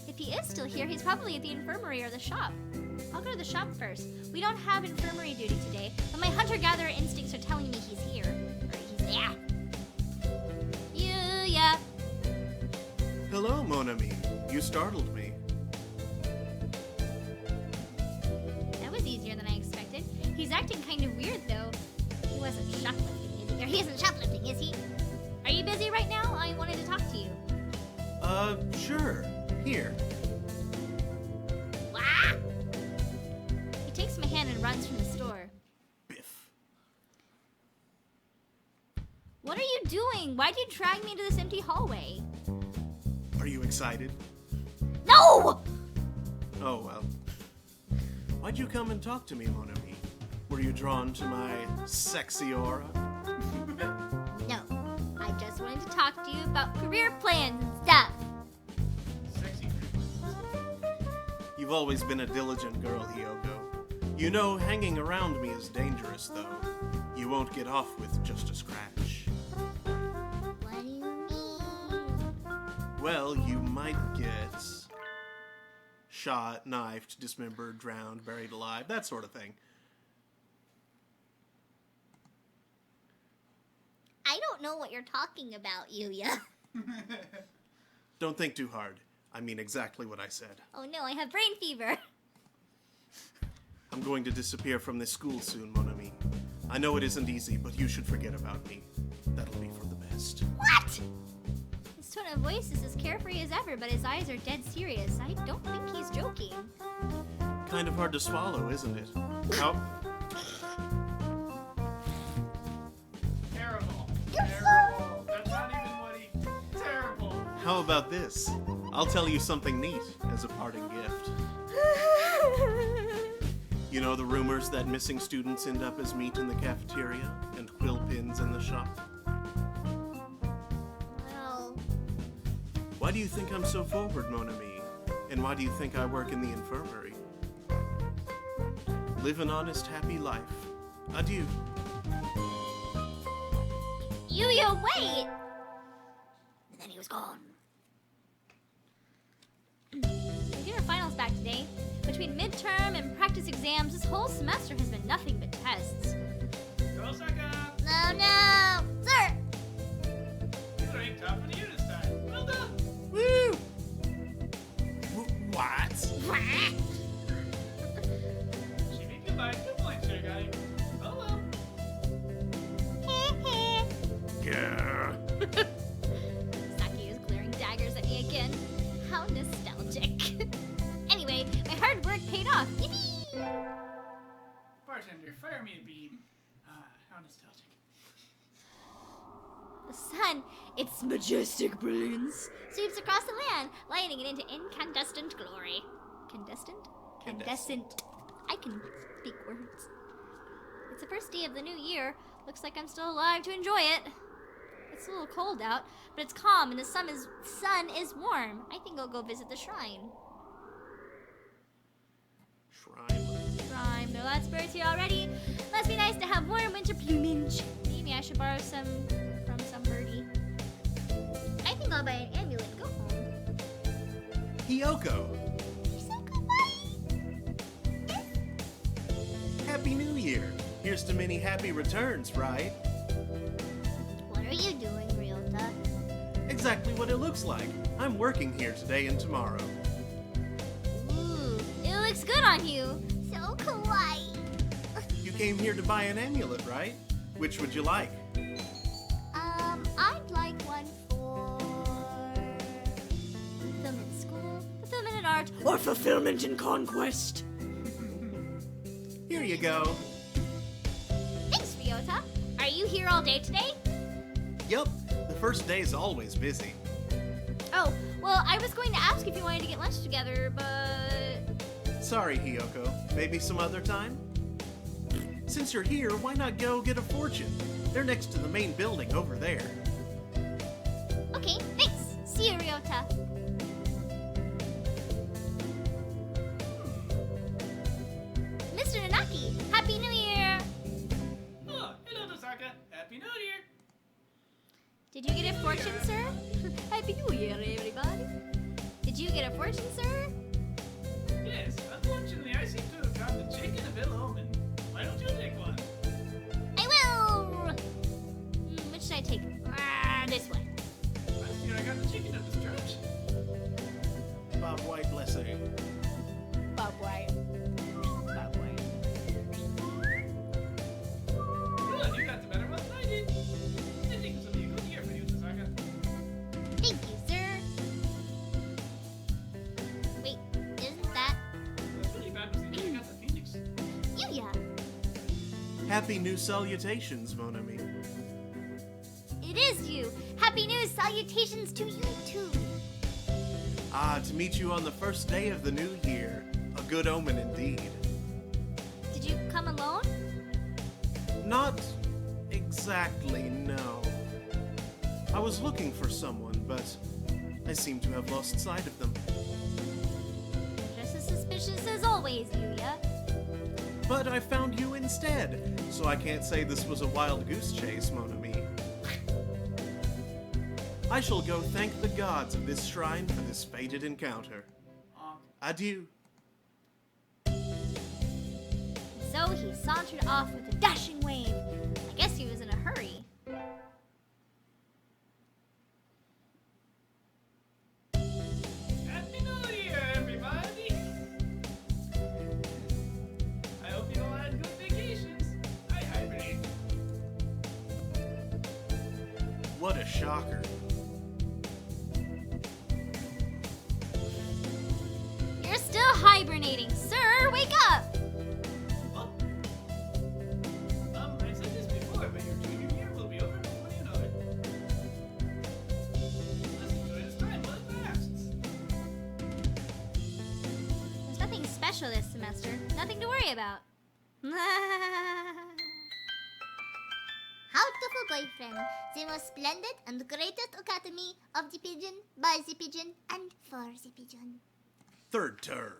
If he is still here, he's probably at the infirmary or the shop. I'll go to the shop first. We don't have infirmary duty today, but my hunter-gatherer instincts are telling me he's here. Or he's there. Yuya. Hello, mon ami. You startled me. That was easier than I expected. He's acting kind of weird, though. He wasn't shoplifting, is he? Or he isn't shoplifting, is he? Are you busy right now? I wanted to talk to you. Sure. Here. Wah! He takes my hand and runs from the store. Biff. What are you doing? Why'd you drag me into this empty hallway? Are you excited? No! Oh, well. Why'd you come and talk to me, mon ami? Were you drawn to my sexy aura? No. I just wanted to talk to you about career plans and stuff. Sexy. You've always been a diligent girl, Hyogo. You know, hanging around me is dangerous, though. You won't get off with just a scratch. What do you mean? Well, you might get shot, knifed, dismembered, drowned, buried alive, that sort of thing. I don't know what you're talking about, Yuya. Don't think too hard. I mean exactly what I said. Oh no, I have brain fever. I'm going to disappear from this school soon, mon ami. I know it isn't easy, but you should forget about me. That'll be for the best. What? His tone of voice is as carefree as ever, but his eyes are dead serious. I don't think he's joking. Kind of hard to swallow, isn't it? How... Terrible. Terrible. That's not even what he... Terrible. How about this? I'll tell you something neat as a parting gift. You know the rumors that missing students end up as meat in the cafeteria and quill pins in the shop? Well, Why do you think I'm so forward, mon ami? And why do you think I work in the infirmary? Live an honest, happy life. Adieu. Yuya, wait! And then he was gone. We get our finals back today. Between midterm and practice exams, this whole semester has been nothing but tests. Go, Saka. No! Sir! You ranked top of the year this time. Well done. Woo! What? She beat you by 2 points, your guy. Oh well. Grr. Saki is glaring daggers at me again. How nostalgic. Anyway, my hard work paid off. Yippee! Bartender, fire me a beam. Ah, how nostalgic. The sun, its majestic brilliance, sweeps across the land, lighting it into incandescent glory. Candescent? Candescent. I can speak words. It's the first day of the new year. Looks like I'm still alive to enjoy it. It's a little cold out, but it's calm and the sun is warm. I think I'll go visit the shrine. Shrine. There are lots of birds here already. Must be nice to have warm winter plumage. Maybe I should borrow some from some birdie. I think I'll buy an amulet and go home. Hiyoko, You say goodbye? Happy New Year. Here's to many happy returns, right? What are you doing, Ryota? Exactly what it looks like. I'm working here today and tomorrow. Ooh, it looks good on you. So kawaii. You came here to buy an amulet, right? Which would you like? I'd like one for fulfillment in school, fulfillment in art, or fulfillment in conquest. Here you go. Thanks, Ryota. Are you here all day today? Yup, the first day's always busy. Oh, well, I was going to ask if you wanted to get lunch together, but... Sorry, Hiyoko. Maybe some other time? Since you're here, why not go get a fortune? They're next to the main building over there. Okay, thanks. See you, Ryota. Mr. Nanaki, Happy New Year! Oh, hello, Tosaka. Happy New Year. Did you get a fortune, sir? Happy New Year, everybody. Did you get a fortune, sir? Yes, unfortunately, I seem to have gotten a chicken a bill home, and why don't you take one? I will! Which should I take? This one. Last year I got the chicken at this church. Bob White, bless her. Bob White. Bob White. Good, you got the better one than I did. I think this will be a good year for you, Tosaka. Thank you, sir. Wait, isn't that What's really bad was the year you got the Phoenix. Yuya? Happy New Salutations, mon ami. It is you. Happy New salutations to you too. Ah, to meet you on the first day of the new year. A good omen indeed. Did you come alone? Not exactly, no. I was looking for someone, but I seem to have lost sight of them. Just as suspicious as always, Yuya. But I found you instead, so I can't say this was a wild goose chase, mon ami. I shall go thank the gods of this shrine for this fated encounter. Adieu. So he sauntered off with a dashing wave. I guess he was in a hurry. Happy New Year, everybody! I shocker. You're still hibernating, sir. Wake up. Well, I said this before, but your junior year will be over before you know it. Let's enjoy this time while it lasts. There's nothing special this semester. Nothing to worry about. Hatoful Boyfriend, the most splendid and greatest academy of the pigeon, by the pigeon, and for the pigeon. Third term.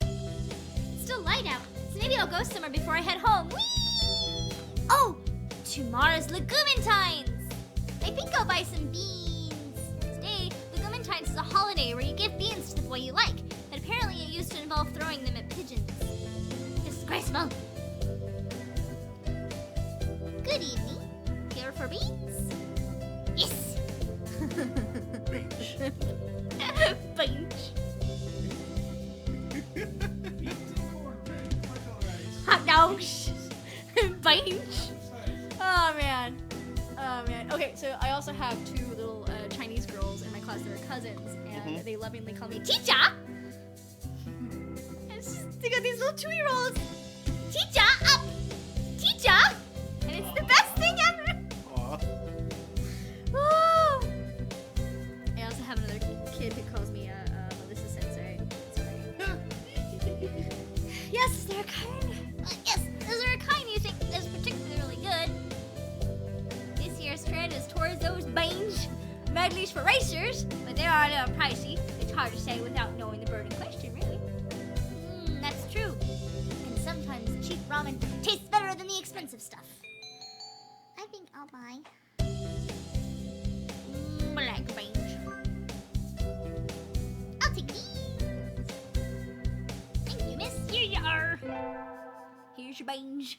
It's still light out, so maybe I'll go somewhere before I head home. Whee! Oh, tomorrow's Legumintines. I think I'll buy some beans. Today, Legumintines is a holiday where you give beans to the boy you like, but apparently it used to involve throwing them at pigeons. Disgraceful. Good evening. Here for beans? Yes. Beach. Beans. Beans and cornbread, tomato rice. Hot dogs. Beans. Size. Oh man. Oh man. Okay, so I also have two little Chinese girls in my class that are cousins, and they lovingly call me Teacher. They got these little 2-year-olds. Teacher, up. Teacher. And it's the best thing ever. Aw. Woo! I also have another kid who calls me Melissa Sensei. Sorry. Yes, they're kind. Yes, those are a kind you think is particularly good. This year's trend is towards those beans, medleys for racers, but they are a little pricey. It's hard to say without knowing the bird in question, really. That's true. And sometimes cheap ramen tastes better than the expensive stuff. I think I'll buy. Black beans. I'll take these. Thank you, miss. Here you are. Here's your beans.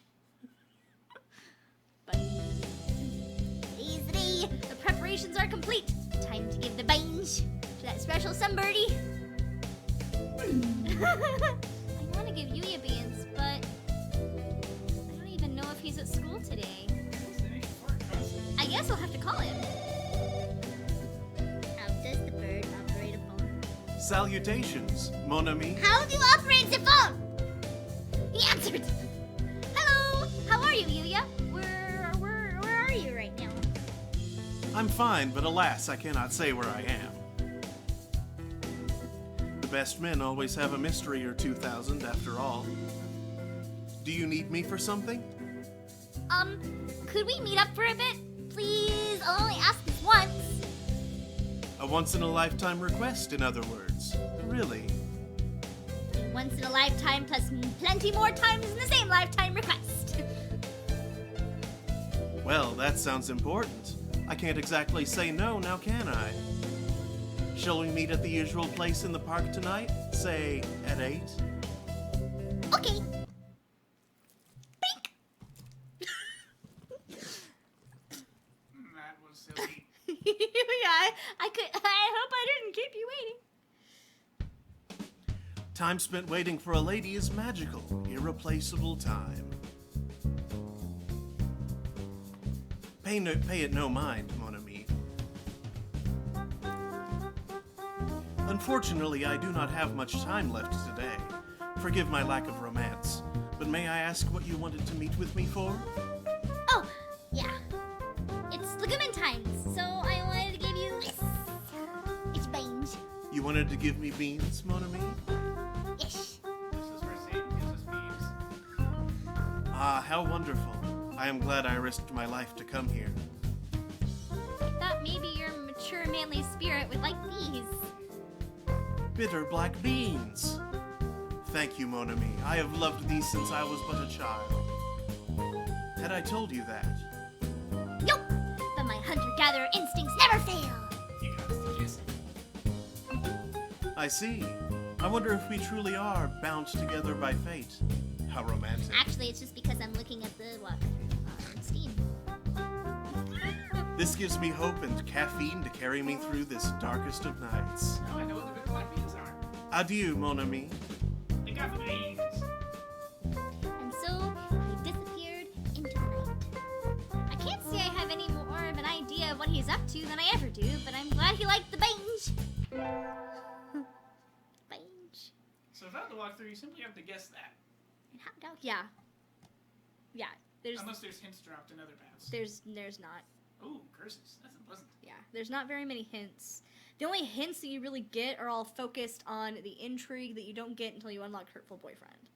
Beans. Easy. The preparations are complete. Time to give the beans to that special somebody. I want to give Yuya beans, but I don't even know if he's at school today. I guess I'll have to call him. How does the bird operate a phone? Salutations, mon ami. How do you operate the phone? He answered. Hello. How are you, Yuya? Where are you right now? I'm fine, but alas, I cannot say where I am. The best men always have a mystery or 2,000 after all. Do you need me for something? Could we meet up for a bit? Please, I'll only ask this once. A once-in-a-lifetime request, in other words. Really? Once in a lifetime plus plenty more times in the same lifetime request. Well, that sounds important. I can't exactly say no, now can I? Shall we meet at the usual place in the park tonight? Say, at 8? Okay. That was silly. Yeah, I hope I didn't keep you waiting. Time spent waiting for a lady is magical, irreplaceable time. Pay it no mind, mon ami. Unfortunately, I do not have much time left today. Forgive my lack of romance, but may I ask what you wanted to meet with me for? Oh, yeah. It's Legumintines, so I wanted to give you... It's beans. You wanted to give me beans, mon ami? Yes. This is where Satan gives us beans. Ah, how wonderful. I am glad I risked my life to come here. I thought maybe your mature manly spirit would like these. Bitter black beans. Thank you, mon ami. I have loved these since I was but a child. Had I told you that? Nope, but my hunter-gatherer instincts never fail. You got us to kiss. I see. I wonder if we truly are bound together by fate. How romantic. Actually, it's just because I'm looking at the, Steam. This gives me hope and caffeine to carry me through this darkest of nights. Now I know what the big black beans are. Adieu, mon ami. They got the beans. And so, he disappeared into the night. I can't say I have any more of an idea of what he's up to than I ever do, but I'm glad he liked the binge. Binge. So without the walkthrough, you simply have to guess that. Hot dog? Yeah. Yeah. Unless there's hints dropped in other paths. There's not. Ooh, curses. That's unpleasant. Yeah. There's not very many hints. The only hints that you really get are all focused on the intrigue that you don't get until you unlock Hatoful Boyfriend.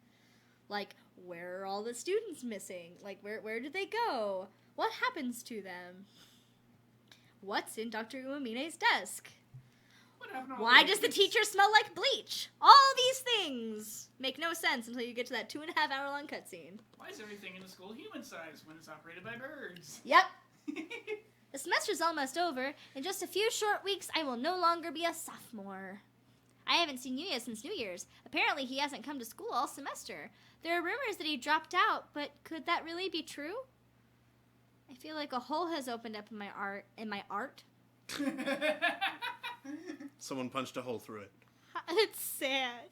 Like, where are all the students missing? Like, where did they go? What happens to them? What's in Dr. Uemine's desk? What happened to all Why the does the kids? teacher smell like bleach? All these things make no sense until you get to that 2.5 hour long cutscene. Why is everything in the school human-sized when it's operated by birds? Yep. The semester's almost over. In just a few short weeks, I will no longer be a sophomore. I haven't seen Yuya since New Year's. Apparently, he hasn't come to school all semester. There are rumors that he dropped out, but could that really be true? I feel like a hole has opened up in my art. Someone punched a hole through it. It's sad.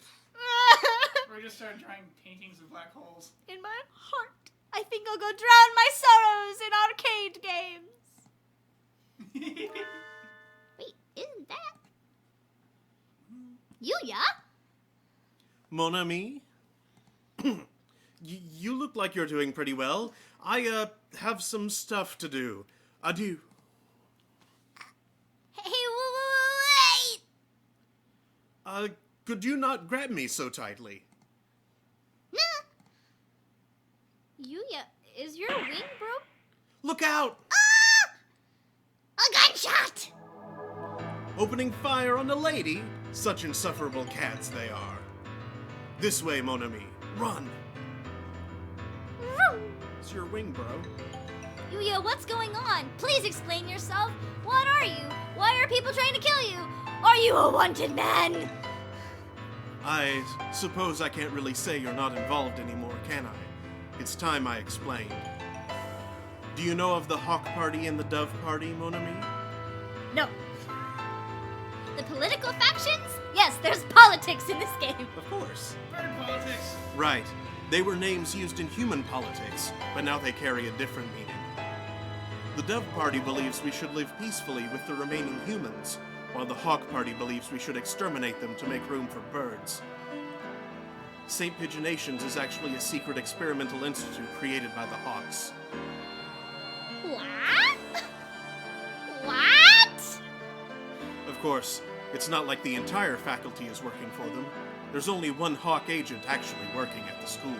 We're just start drawing paintings of black holes. In my heart. I think I'll go drown my sorrows in arcade games. Wait, isn't that Yuya? Mon ami? You look like you're doing pretty well. I, have some stuff to do. Adieu. Hey, wait! Could you not grab me so tightly? Nah. Yuya, is your wing broke? Look out! A gunshot! Opening fire on a lady? Such insufferable cats they are. This way, mon ami. Run! It's your wing, bro. Yuya, what's going on? Please explain yourself. What are you? Why are people trying to kill you? Are you a wanted man? I suppose I can't really say you're not involved anymore, can I? It's time I explained. Do you know of the Hawk Party and the Dove Party, mon ami? No. The political factions? Yes, there's politics in this game. Of course. Bird politics. Right. They were names used in human politics, but now they carry a different meaning. The Dove Party believes we should live peacefully with the remaining humans, while the Hawk Party believes we should exterminate them to make room for birds. St. Pigeonations is actually a secret experimental institute created by the Hawks. What? What? Of course, it's not like the entire faculty is working for them. There's only one Hawk agent actually working at the school.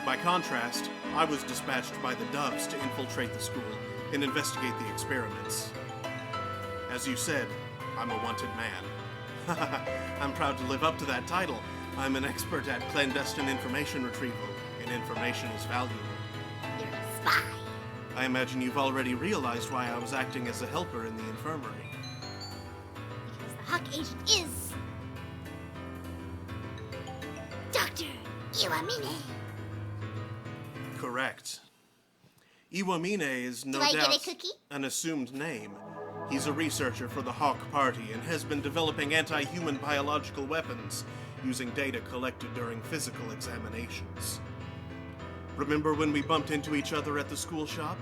By contrast, I was dispatched by the Doves to infiltrate the school and investigate the experiments. As you said, I'm a wanted man. I'm proud to live up to that title. I'm an expert at clandestine information retrieval, and information is valuable. You're a spy. I imagine you've already realized why I was acting as a helper in the infirmary. Because the Hawk agent is Dr. Iwamine. Correct. Iwamine is no Do I doubt get a cookie? an assumed name. He's a researcher for the Hawk Party and has been developing anti-human biological weapons using data collected during physical examinations. Remember when we bumped into each other at the school shop?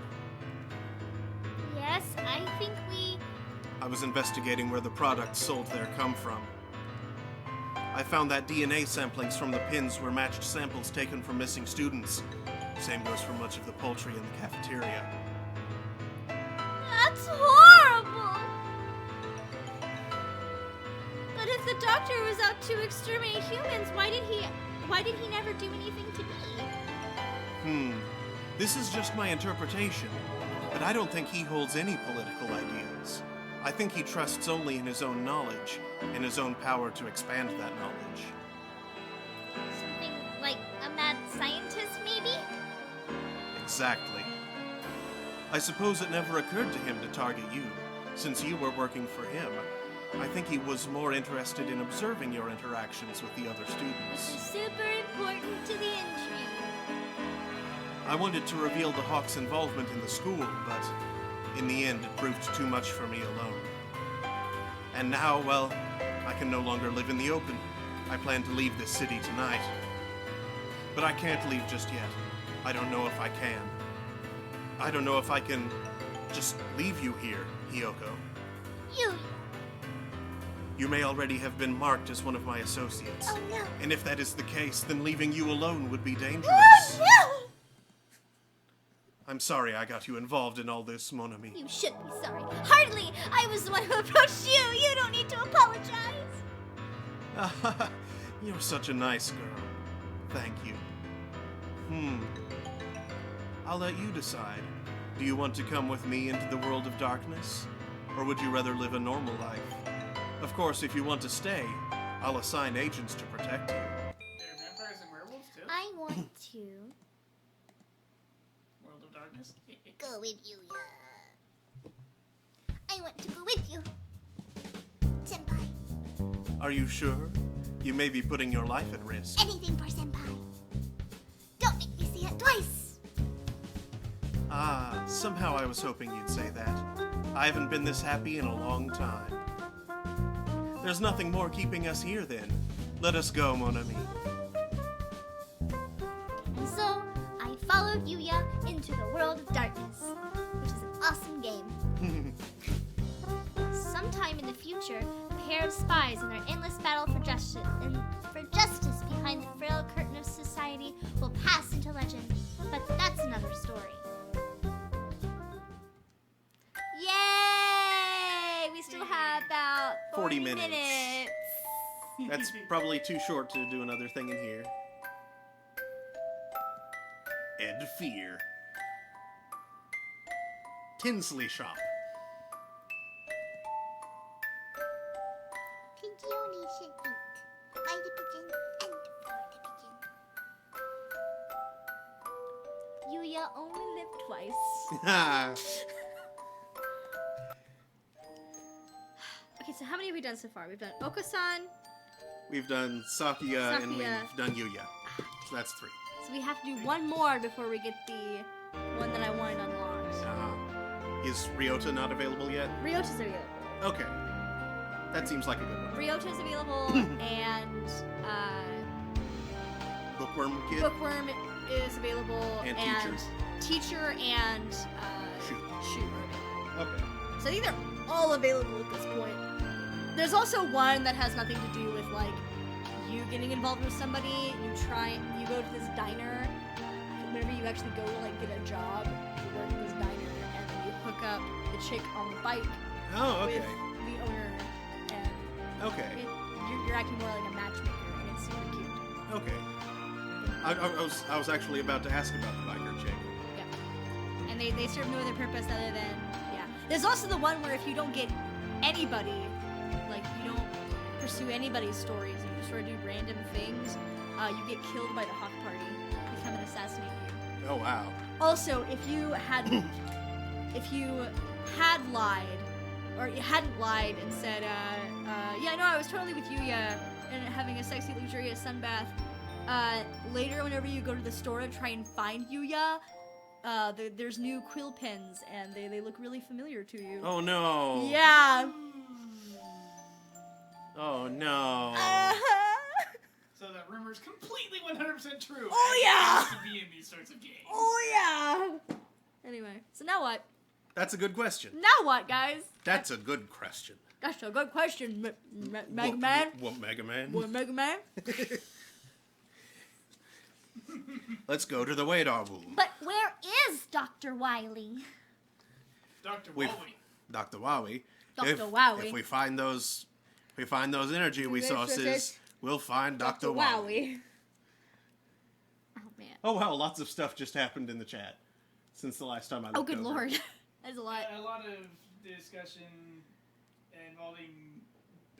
Yes, I think we... I was investigating where the products sold there come from. I found that DNA samplings from the pins were matched samples taken from missing students. Same goes for much of the poultry in the cafeteria. That's horrible! But if the doctor was out to exterminate humans, why did he never do anything to me? This is just my interpretation, but I don't think he holds any political ideas. I think he trusts only in his own knowledge, and his own power to expand that knowledge. Something like a mad scientist, maybe? Exactly. I suppose it never occurred to him to target you, since you were working for him. I think he was more interested in observing your interactions with the other Which students. is super important to the intrigue. I wanted to reveal the Hawks' involvement in the school, but in the end it proved too much for me alone. And now, well, I can no longer live in the open. I plan to leave this city tonight. But I can't leave just yet. I don't know if I can. I don't know if I can just leave you here. Hiyoko. You. You may already have been marked as one of my associates. Oh no. And if that is the case, then leaving you alone would be dangerous. Oh no! I'm sorry I got you involved in all this, mon ami. You should be sorry. Hardly! I was the one who approached you! You don't need to apologize! You're such a nice girl. Thank you. I'll let you decide. Do you want to come with me into the world of darkness? Or would you rather live a normal life? Of course, if you want to stay, I'll assign agents to protect you. There are vampires and werewolves too? I want to World of Darkness? go with you, yeah. I want to go with you. Senpai. Are you sure? You may be putting your life at risk. Anything for Senpai. Don't make me say it twice. Ah, somehow I was hoping you'd say that. I haven't been this happy in a long time. There's nothing more keeping us here then. Let us go, mon ami. So, I followed Yuya into the world of darkness, which is an awesome game. Sometime in the future, a pair of spies in their endless battle for justice behind the frail curtain of society will pass into legend. But that's another story. Yay! We still have about 40 minutes. That's probably too short to do another thing in here. Ed Fear. Tinsley Shop. Pigeon should eat. By the pigeon and for the pigeon. Yuya only lived twice. Okay, so how many have we done so far? We've done Oko-san, We've done Sakuya and Sakuya. we've done Yuya. So that's 3. so we have to do one more before we get the one that I wanted unlocked. Is Ryota not available yet? Ryota's available. Okay. That seems like a good one. Ryota's available, and Bookworm Kid? Bookworm is available, And Teacher and Shoot. Shoot are available. Okay. So I think they're all available at this point. There's also one that has nothing to do with like you getting involved with somebody. You go to this diner. Whenever you actually go to like get a job, you work at this diner, and then you hook up the chick on the bike Oh, okay. with the owner, and Okay. you're acting more like a matchmaker, and it's super cute. Okay. I was actually about to ask about the biker chick. Yeah. And they serve no other purpose other than, yeah. There's also the one where if you don't get anybody, like you don't pursue anybody's stories, you just sort of do random things, you get killed by the Hawk Party. They come and assassinate you. Oh, wow. Also, if you had lied, or you hadn't lied and said, yeah, no, I was totally with Yuya and having a sexy, luxurious sunbath, later whenever you go to the store to try and find Yuya, there's new quill pens and they look really familiar to you. Oh, no. Yeah. Oh, no. So that rumor is completely 100% true. Oh, yeah. It used to be in these sorts of games. Oh, yeah. Anyway, so now what? That's a good question. Now what, guys? That's a good question. That's a good question, Mega Man. What, Mega Man? What, Mega Man? Let's go to the Wadar Womb. But where is Dr. Wily? Dr. We've- Wowie. Dr. Wowie. Dr. If, Wowie. If we find those energy resources, we'll find Dr. Wowie. Oh, man. Oh, wow, lots of stuff just happened in the chat since the last time I looked Oh, good over. lord. That's a lot. A lot of discussion involving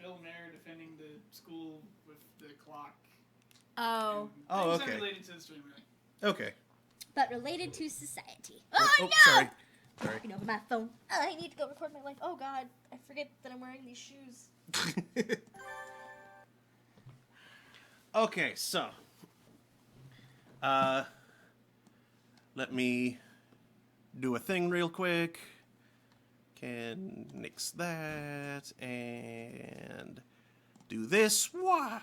Bill Mayer defending the school with the clock. Oh. And Oh, things okay. unrelated to the story, really. Okay. But related to society. Oh, no! sorry. Sorry. You know, my phone. I need to go record my life. Oh, God. I forget that I'm wearing these shoes. Okay, so. Let me do a thing real quick. Can nix that and do this. Wah!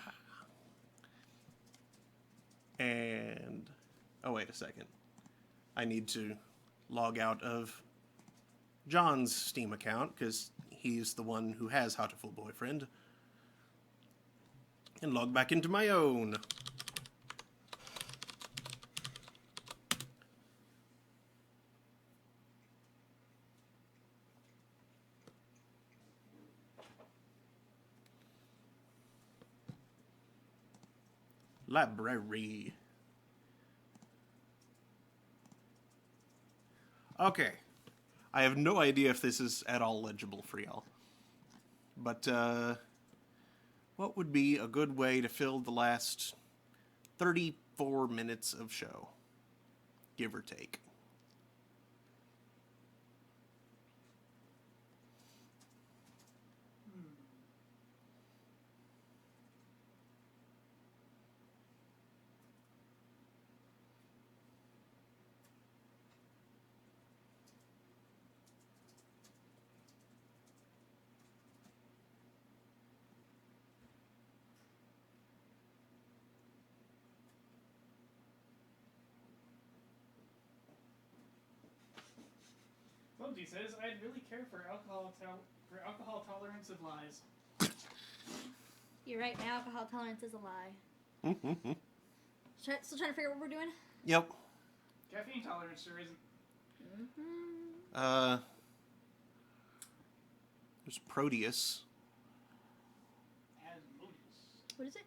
And oh, wait a second. I need to log out of John's Steam account, because he's the one who has Hatoful Boyfriend, and log back into my own. Library. Okay. I have no idea if this is at all legible for y'all. But, what would be a good way to fill the last 34 minutes of show? Give or take. Bungie says, I'd really care for alcohol tolerance of lies. You're right, my alcohol tolerance is a lie. Mm-hmm. Still trying to figure out what we're doing? Yep. Caffeine tolerance sure isn't. There's Proteus. Asmodeus. What is it?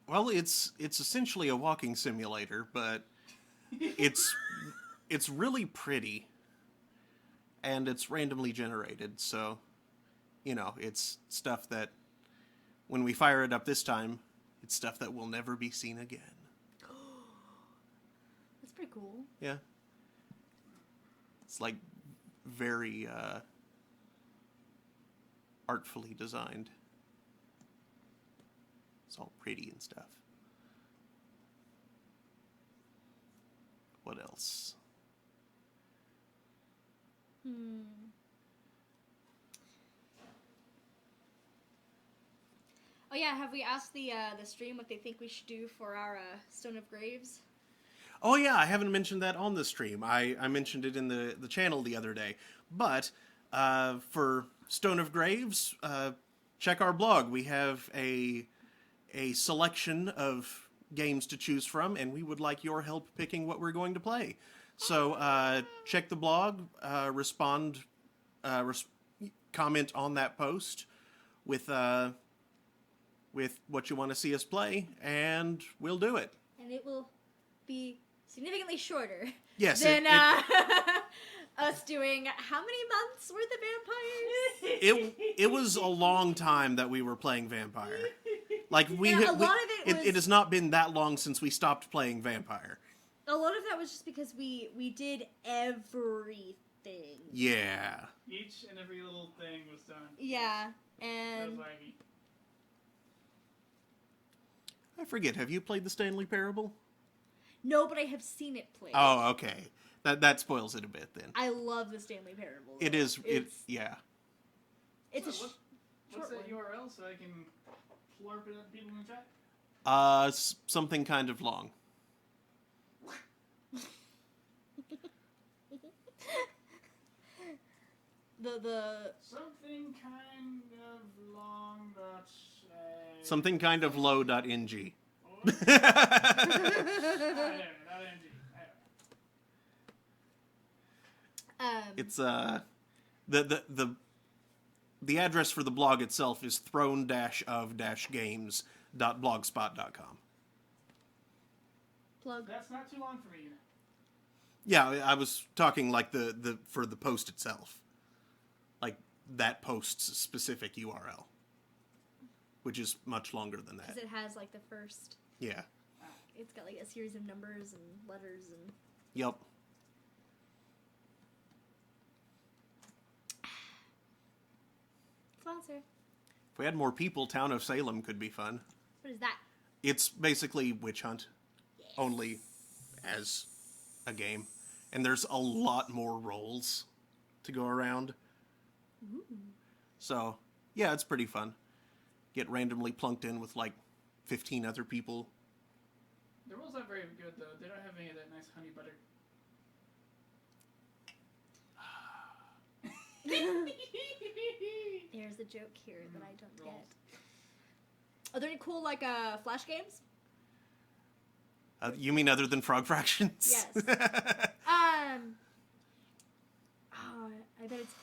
Well, it's essentially a walking simulator, but it's really pretty, and it's randomly generated. So, it's stuff that when we fire it up this time, it's stuff that will never be seen again. That's pretty cool. Yeah, it's like very artfully designed. It's all pretty and stuff. What else? Oh yeah, have we asked the stream what they think we should do for our Stone of Graves? Oh yeah, I haven't mentioned that on the stream. I mentioned it in the channel the other day. But for Stone of Graves, check our blog. We have a selection of games to choose from, and we would like your help picking what we're going to play. So check the blog, comment on that post with what you want to see us play, and we'll do it. And it will be significantly shorter than us doing how many months worth of vampires? It was a long time that we were playing Vampire. Like it has not been that long since we stopped playing Vampire. A lot of that was just because we did everything. Yeah. Each and every little thing was done. Yeah, That and was laggy. I forget. Have you played the Stanley Parable? no, but I have seen it played. Oh, okay. That spoils it a bit then. I love the Stanley Parable. It though. is. Yeah. It's So a what's short that one. URL so I can florp it at people in the chat? Something kind of long. The Something kind of long dot. Something kind of low.ng. It's the address for the blog itself is throne-of-games.blogspot.com. plug. That's not too long for me. Yeah, I was talking like the for the post itself. Like that post's specific URL. Which is much longer than that. Because it has like the first. Yeah. It's got like a series of numbers and letters and. Yep. Sponsor. If we had more people, Town of Salem could be fun. What is that? It's basically Witch Hunt. Yes. Only as a game. And there's a lot more roles to go around. Ooh. So, yeah, it's pretty fun. Get randomly plunked in with like 15 other people. The rules aren't very good though. They don't have any of that nice honey butter. There's a joke here that I don't get. Are there any cool like Flash games? You mean other than Frog Fractions? Yes. I bet it's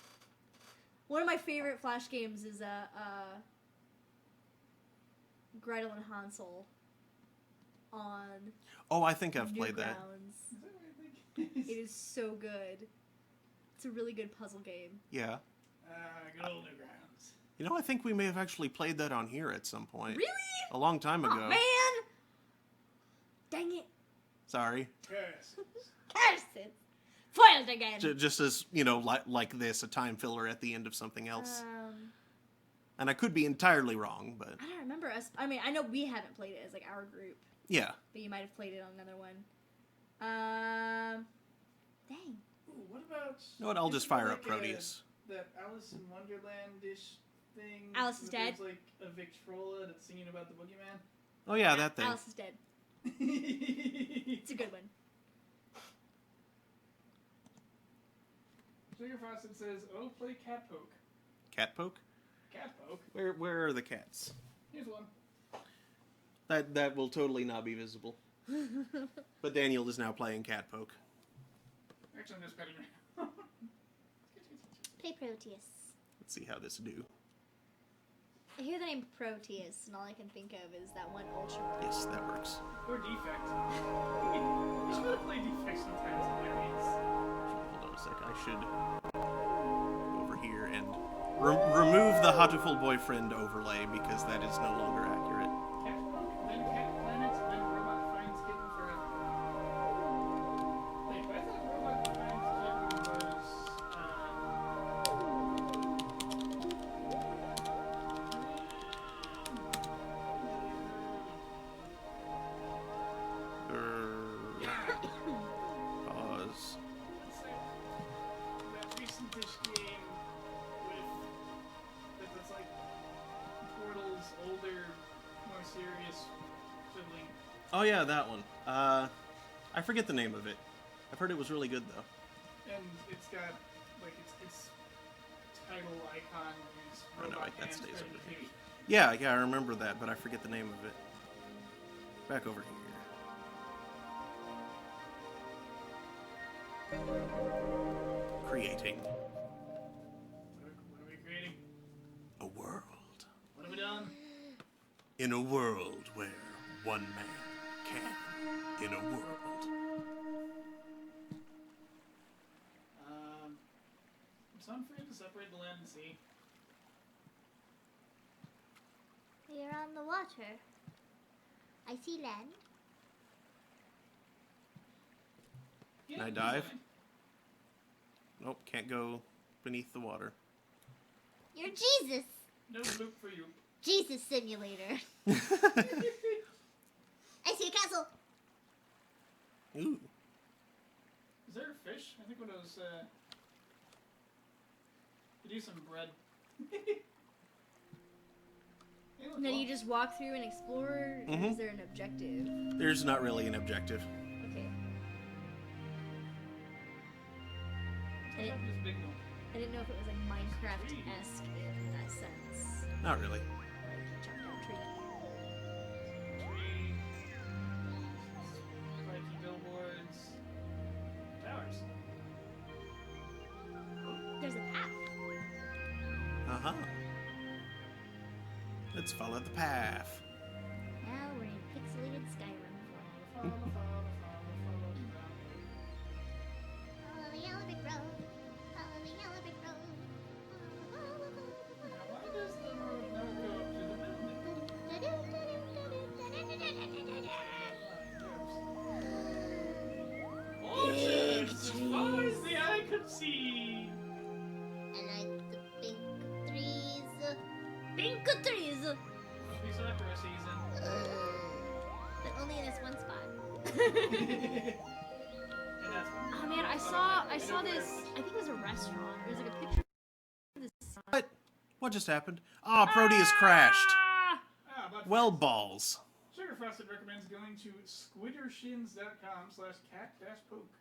one of my favorite Flash games is Gretel and Hansel on. Oh, I think I've played that. It is so good. It's a really good puzzle game. Yeah. Good old Newgrounds. You know, I think we may have actually played that on here at some point. Really? A long time ago. Oh, man! Dang it. Sorry. Curse. Curse it. Foiled again. Just as, you know, like this, a time filler at the end of something else. And I could be entirely wrong, but... I don't remember us. I mean, I know we haven't played it as, like, our group. Yeah. But you might have played it on another one. Dang. Ooh, what about... You know what, I'll just fire up like Proteus. That Alice in Wonderland-ish thing? Alice is dead? There's, like, a Victrola that's singing about the boogeyman. Oh, yeah, that thing. Alice is dead. It's a good one. Sugar Frosted says, oh, play Cat Poke. Cat poke? Cat Poke? Where are the cats? Here's one. That will totally not be visible. But Daniel is now playing cat poke. Actually, I'm just petting her. Play Proteus. Let's see how this do. I hear the name Proteus, and all I can think of is that one Ultra. Yes, that works. Or Defect. You should really play Defect sometimes, hilarious. Hold on a sec. I should go over here and remove the Hatoful Boyfriend overlay because that is no longer accurate. Cat Poke, then Cat Planet, then Robot Finds Kitten Forever. Wait, but I thought Robot Finds Kitten was... Pause. It's like that recent-ish game that's like Portal's older, more serious sibling. Oh yeah, that one. I forget the name of it. I've heard it was really good though. And it's got, like, its title icon is Oh, no, Robot wait, that Hands stays over Baby. Yeah, I remember that, but I forget the name of it. Back over here. Creating What are we creating? a world. What have we done? In a world where one man can. In a world. It's unfair to separate the land and sea. We are on the water. I see land. Yeah, Can I it's dive? fine. Nope, can't go beneath the water. You're Jesus. No loop for you. Jesus simulator. I see a castle. Ooh. Is there a fish? I think when it was, to do some bread. Hey, look, And then you well, just walk through and explore, or Mhm. is there an objective? There's not really an objective. Okay. what's up with this big one? I didn't know if it was like Minecraft-esque in that sense. Not really. Like jump down tree. Tree. Spiky billboards. Towers. There's a path. Uh-huh. Let's follow the path. Now we're in pixelated Skyrim. Follow Follow the yellow brick road. Follow the yellow brick road. Now, why does the road never go up to the building? Orchards, as far as the eye could see. I like the pink trees. Pink trees! Must be sakura season. But only in this one spot. And that's Oh man, I saw this. I think it was a restaurant. There's like a picture of this. What? What just happened? Ah, Proteus crashed. but Well, balls. Sugar Frosted recommends going to squiddershins.com/cat-poke.